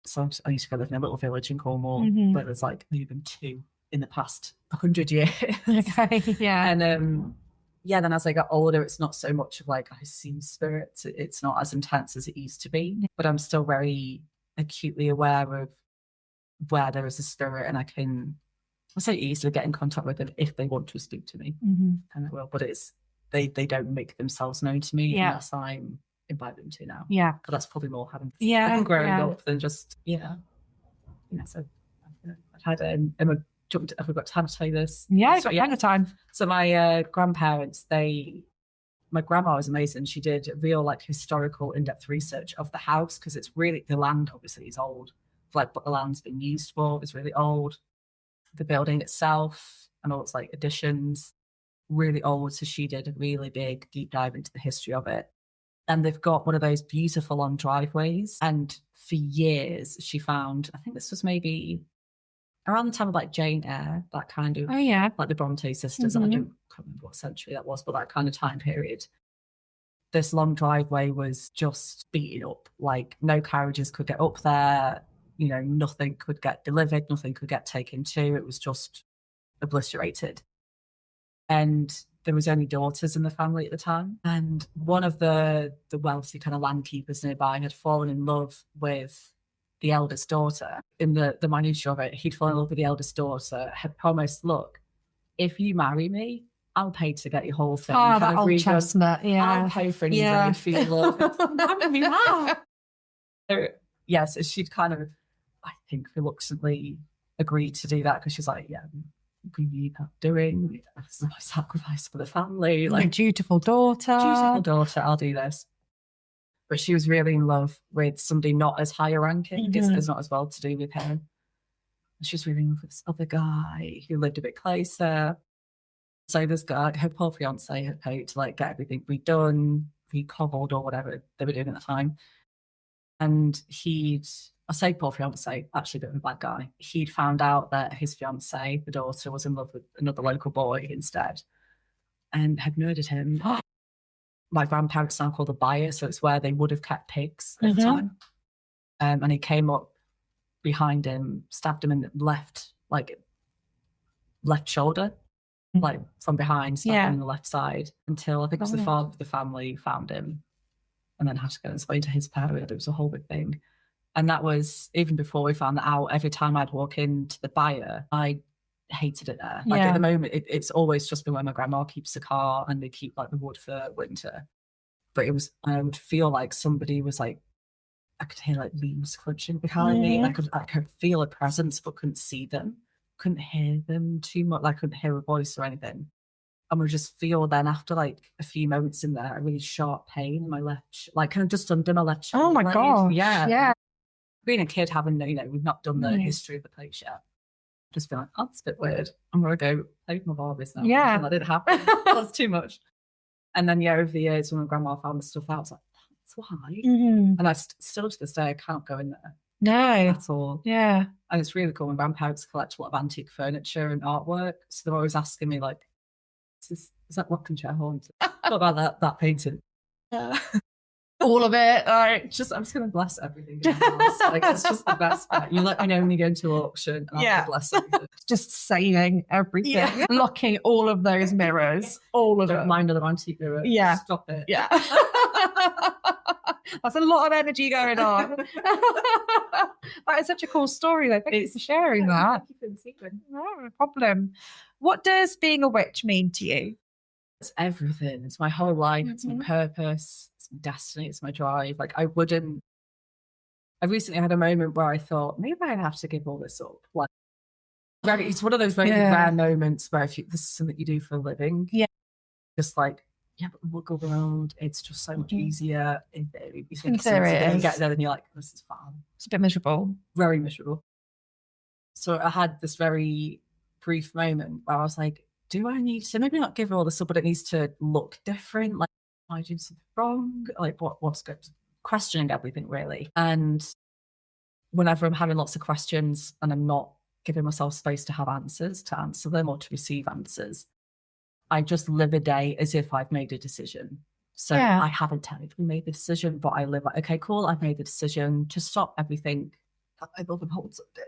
So I used to go live in a little village in Cornwall where there's like maybe been 2 in the past 100 years. Okay. Yeah. And then as I got older, it's not so much of like I see spirits. It's not as intense as it used to be, but I'm still very acutely aware of where there is a spirit, and I say easily get in contact with them if they want to speak to me, and I will. But they don't make themselves known to me unless I invite them to now. Yeah, but that's probably more having growing up than just So I've had Emma. I forgot time to tell you this. Yeah, got plenty of time. So my grandparents, my grandma was amazing. She did real like historical in-depth research of the house because it's really, the land obviously is old. Like what the land's been used for is really old. The building itself and all its like additions, really old. So she did a really big deep dive into the history of it. And they've got one of those beautiful long driveways. And for years she found, I think this was maybe around the time of like Jane Eyre, that kind of, like the Bronte sisters. I can't remember what century that was, but that kind of time period. This long driveway was just beaten up. Like no carriages could get up there. Nothing could get delivered. Nothing could get taken to. It was just obliterated. And there was only daughters in the family at the time. And one of the wealthy kind of land keepers nearby had fallen in love with the eldest daughter. In the minutiae of it, he'd fallen in love with the eldest daughter, had promised, look, if you marry me, I'll pay to get your whole thing. Oh, that old chestnut, I'll pay for anything for your love. Marry me now. So, yes, she'd kind of, I think, reluctantly agreed to do that because she's like, we need that doing. It's my sacrifice for the family. Like, dutiful daughter. I'll do this. But she was really in love with somebody not as high a ranking, it's not as well to do with him. She was really in love with this other guy who lived a bit closer. So this guy, her poor fiance, had paid to like get everything redone, recobbled or whatever they were doing at the time. And I say poor fiance, actually a bit of a bad guy. He'd found out that his fiance, the daughter, was in love with another local boy instead and had murdered him. My grandparents now call the buyer, so it's where they would have kept pigs at the time. And he came up behind him, stabbed him in the left shoulder, like from behind, stabbed him in the left side until I think it was the father of the family found him and then had to go and explain to his parents. It was a whole big thing. And that was, even before we found that out, every time I'd walk into the buyer, I hated it there. Like at the moment, it's always just been where my grandma keeps the car and they keep like the wood for winter. But I would feel like somebody was like, I could hear like leaves crunching behind me. I could feel a presence but couldn't see them. Couldn't hear them too much. Like I couldn't hear a voice or anything. And we just feel then after like a few moments in there, a really sharp pain in my left, like kind of just under my left shoulder. Oh my gosh. Yeah. Being a kid, having, we've not done the history of the place yet. Just feel like, oh, that's a bit weird. I'm going to go play with my Barbies now. Yeah. That didn't happen. That's too much. And then, over the years, when my grandma found the stuff out, I was like, that's why. Mm-hmm. And I still to this day, I can't go in there. No. At all. Yeah. And it's really cool. My grandparents collect a lot of antique furniture and artwork. So they're always asking me, like, is that rocking chair haunted? What about that painting? All of it. I'm just going to bless everything in the house. Like, it's just the best part. You're like, I only go to auction and I'll bless everything. Just saving everything. Yeah. Locking all of those mirrors. All of them. Don't mind another antique mirror. Yeah. Stop it. Yeah. That's a lot of energy going on. That is such a cool story, though. Thank you for sharing that. Thank you for the secret. No problem. What does being a witch mean to you? It's everything. It's my whole life. It's my purpose. It's my destiny. It's my drive. Like, I recently had a moment where I thought, maybe I have to give all this up. Like, it's one of those very rare moments where this is something you do for a living. Yeah. Just like, but look around. It's just so much easier in theory. You think you're going to get there and you're like, this is fun. It's a bit miserable. Very miserable. So I had this very brief moment where I was like, do I need to maybe not give all this up, but it needs to look different? Like, am I doing something wrong? Like, what's good? Questioning everything, really. And whenever I'm having lots of questions and I'm not giving myself space to have answers, to answer them or to receive answers, I just live a day as if I've made a decision. So I haven't technically made the decision, but I live like, okay, cool, I've made the decision to stop everything that my love and holds up there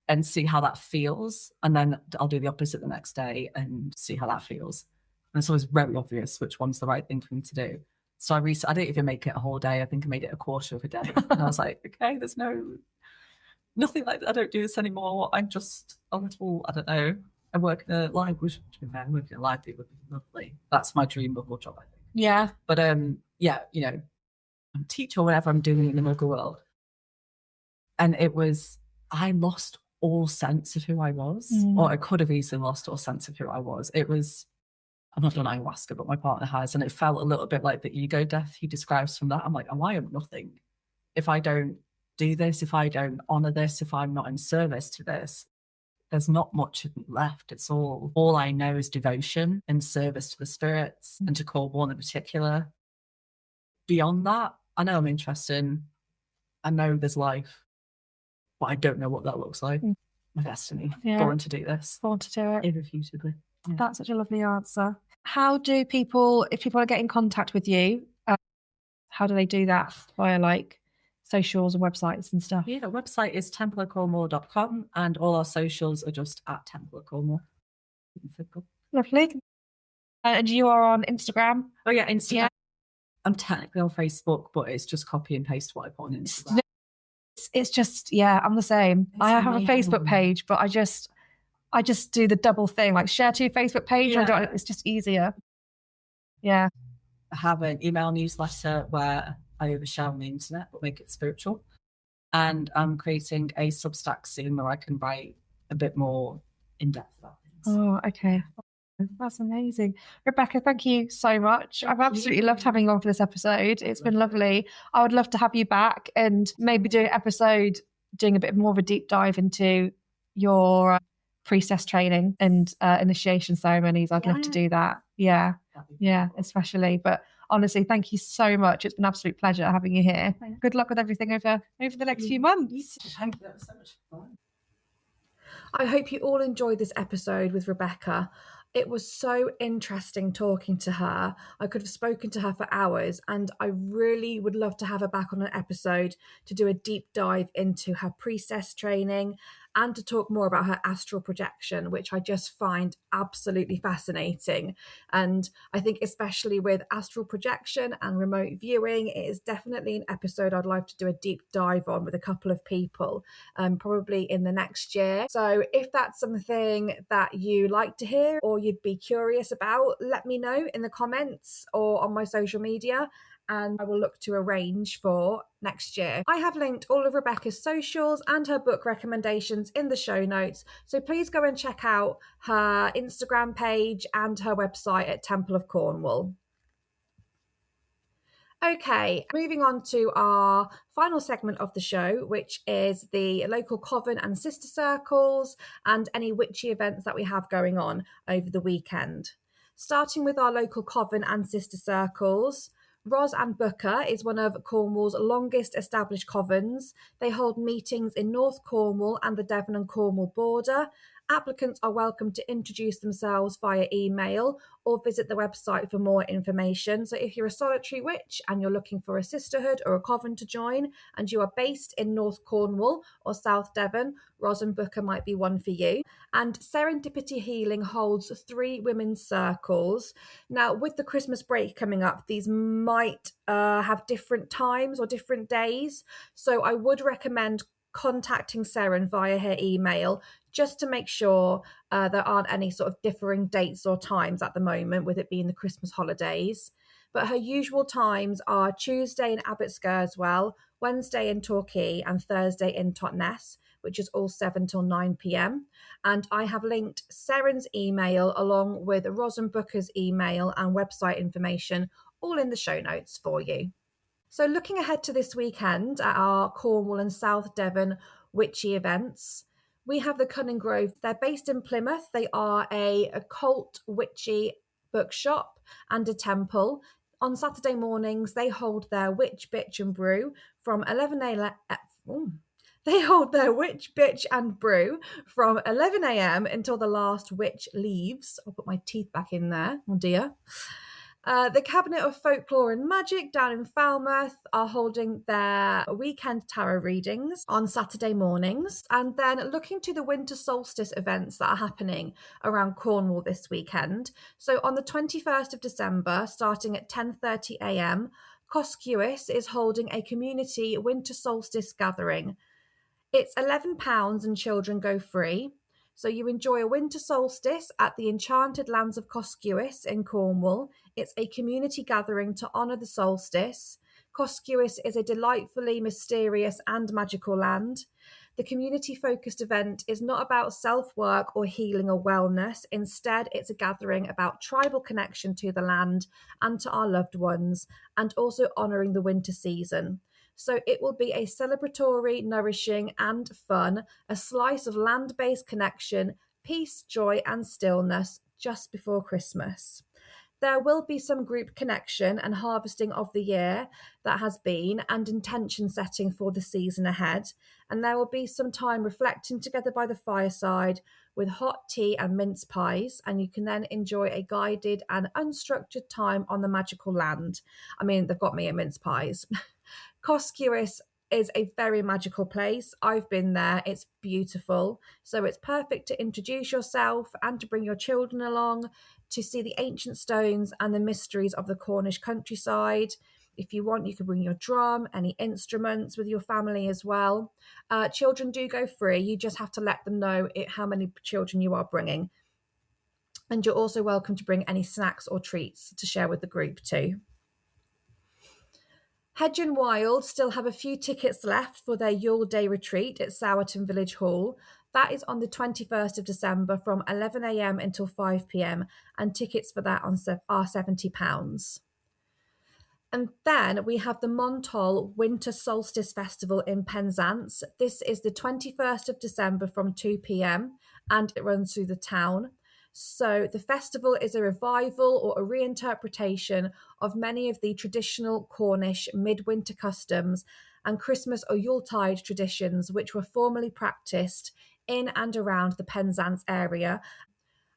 and see how that feels. And then I'll do the opposite the next day and see how that feels. And it's always very obvious which one's the right thing for me to do. So I didn't even make it a whole day. I think I made it a quarter of a day. And I was like, okay, there's nothing like that. I don't do this anymore. I'm just a little, I don't know. I work in a library. Working in a library would be lovely. That's my dream of job, I think. Yeah. But I'm a teacher or whatever I'm doing in the Muggle world. And I lost all sense of who I was, or I could have easily lost all sense of who I was. I've not done ayahuasca, but my partner has, and it felt a little bit like the ego death he describes from that. I'm like, I am nothing. If I don't do this, if I don't honour this, if I'm not in service to this, there's not much left. It's all I know is devotion and service to the spirits and to Cornwall in particular. Beyond that, I know I'm interested. I know there's life, but I don't know what that looks like. My destiny. Born to do this. Born to do it. Irrefutably. Yeah. That's such a lovely answer. How do people, if people want to get in contact with you, how do they do that? Via like socials and websites and stuff? Yeah, the website is templeofcornwall.com and all our socials are just at Temple of Cornwall. Lovely. And you are on Instagram? Oh yeah, Instagram. Yeah. I'm technically on Facebook, but it's just copy and paste what I put on Instagram. It's just, I'm the same. I have a Facebook page, but I just do the double thing, like share to your Facebook page. Yeah. It's just easier. Yeah. I have an email newsletter where I overshare on the internet, but make it spiritual. And I'm creating a Substack soon where I can write a bit more in depth about things. Oh, okay. That's amazing. Rebecca, thank you so much. I've absolutely loved having you on for this episode. It's been lovely. I would love to have you back and maybe do an episode doing a bit more of a deep dive into your priestess training and initiation ceremonies. I'd love to do that. Yeah, especially. But honestly, thank you so much. It's been an absolute pleasure having you here. Good luck with everything over the next few months. Thank you. That was so much fun. I hope you all enjoyed this episode with Rebecca. It was so interesting talking to her. I could have spoken to her for hours, and I really would love to have her back on an episode to do a deep dive into her priestess training and to talk more about her astral projection, which I just find absolutely fascinating. And I think especially with astral projection and remote viewing, it is definitely an episode I'd like to do a deep dive on with a couple of people, probably in the next year. So if that's something that you like to hear or you'd be curious about, let me know in the comments or on my social media. and I will look to arrange for next year. I have linked all of Rebecca's socials and her book recommendations in the show notes, so please go and check out her Instagram page and her website at Temple of Cornwall. Okay, moving on to our final segment of the show, which is the local coven and sister circles and any witchy events that we have going on over the weekend. Starting with our local coven and sister circles, Ros and Booker is one of Cornwall's longest established covens. They hold meetings in North Cornwall and the Devon and Cornwall border. Applicants are welcome to introduce themselves via email or visit the website for more information. So if you're a solitary witch and you're looking for a sisterhood or a coven to join and you are based in North Cornwall or South Devon, Ros and Booker might be one for you. And Serendipity Healing holds 3 women's circles. Now, with the Christmas break coming up, these might have different times or different days. So I would recommend contacting Seren via her email just to make sure there aren't any sort of differing dates or times at the moment, with it being the Christmas holidays. But her usual times are Tuesday in Abbot Scarswell, Wednesday in Torquay, and Thursday in Totnes, which is all 7 till 9 p.m. And I have linked Seren's email along with Ros and Booker's email and website information all in the show notes for you. So looking ahead to this weekend at our Cornwall and South Devon witchy events, we have the Cunning Grove. They're based in Plymouth. They are a occult witchy bookshop and a temple. On Saturday mornings, they hold their witch, bitch and brew from 11 a.m. They hold their witch, bitch and brew from 11 a.m. until the last witch leaves. I'll put my teeth back in there. Oh dear. The Cabinet of Folklore and Magic down in Falmouth are holding their weekend tarot readings on Saturday mornings. And then looking to the winter solstice events that are happening around Cornwall this weekend. So on the 21st of December, starting at 10:30 a.m, Coscuis is holding a community winter solstice gathering. It's £11 and children go free. So you enjoy a winter solstice at the enchanted lands of Coscuis in Cornwall. It's a community gathering to honour the solstice. Coscuis is a delightfully mysterious and magical land. The community-focused event is not about self-work or healing or wellness. Instead, it's a gathering about tribal connection to the land and to our loved ones, and also honouring the winter season. So it will be a celebratory, nourishing and fun, a slice of land-based connection, peace, joy and stillness just before Christmas. There will be some group connection and harvesting of the year that has been and intention setting for the season ahead. And there will be some time reflecting together by the fireside with hot tea and mince pies. And you can then enjoy a guided and unstructured time on the magical land. I mean, they've got me at mince pies. Coscuis is a very magical place. I've been there. It's beautiful. So it's perfect to introduce yourself and to bring your children along to see the ancient stones and the mysteries of the Cornish countryside. If you want, you can bring your drum, any instruments with your family as well. Children do go free. You just have to let them know how many children you are bringing. And you're also welcome to bring any snacks or treats to share with the group too. Hedge and Wild still have a few tickets left for their Yule Day retreat at Sourton Village Hall. That is on the 21st of December from 11 a.m. until 5 p.m. and tickets for that are £70. And then we have the Montol Winter Solstice Festival in Penzance. This is the 21st of December from 2 p.m. and it runs through the town. So the festival is a revival or a reinterpretation of many of the traditional Cornish midwinter customs and Christmas or Yuletide traditions which were formerly practised in and around the Penzance area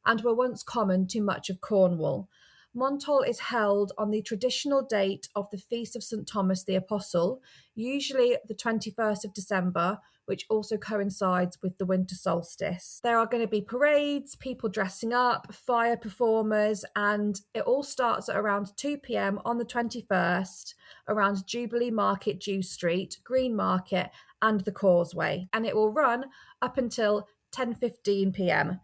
and were once common to much of Cornwall. Montol is held on the traditional date of the Feast of St. Thomas the Apostle, usually the 21st of December, which also coincides with the winter solstice. There are going to be parades, people dressing up, fire performers, and it all starts at around 2 p.m. on the 21st around Jubilee Market, Dew Street, Green Market, and the Causeway. And it will run up until 10:15 p.m.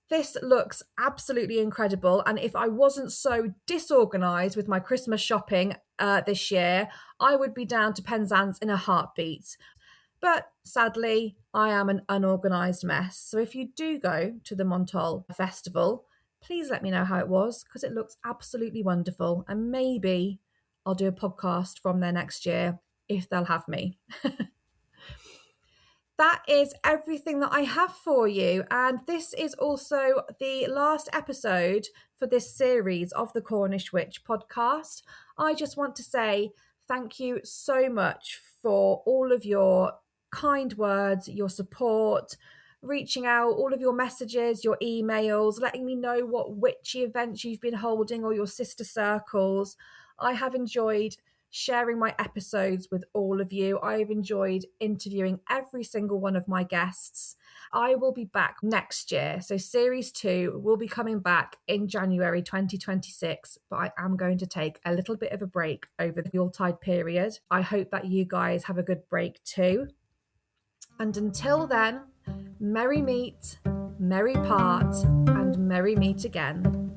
This looks absolutely incredible. And if I wasn't so disorganized with my Christmas shopping, this year, I would be down to Penzance in a heartbeat. But sadly, I am an unorganised mess. So if you do go to the Montol festival, please let me know how it was, because it looks absolutely wonderful. And maybe I'll do a podcast from there next year if they'll have me. That is everything that I have for you. And this is also the last episode for this series of the Cornish Witch podcast. I just want to say thank you so much for all of your kind words, your support, reaching out, all of your messages, your emails, letting me know what witchy events you've been holding or your sister circles. I have enjoyed sharing my episodes with all of you. I've enjoyed interviewing every single one of my guests. I will be back next year. So series 2 will be coming back in January 2026, but I am going to take a little bit of a break over the Yuletide period. I hope that you guys have a good break too. And until then, merry meet, merry part, and merry meet again.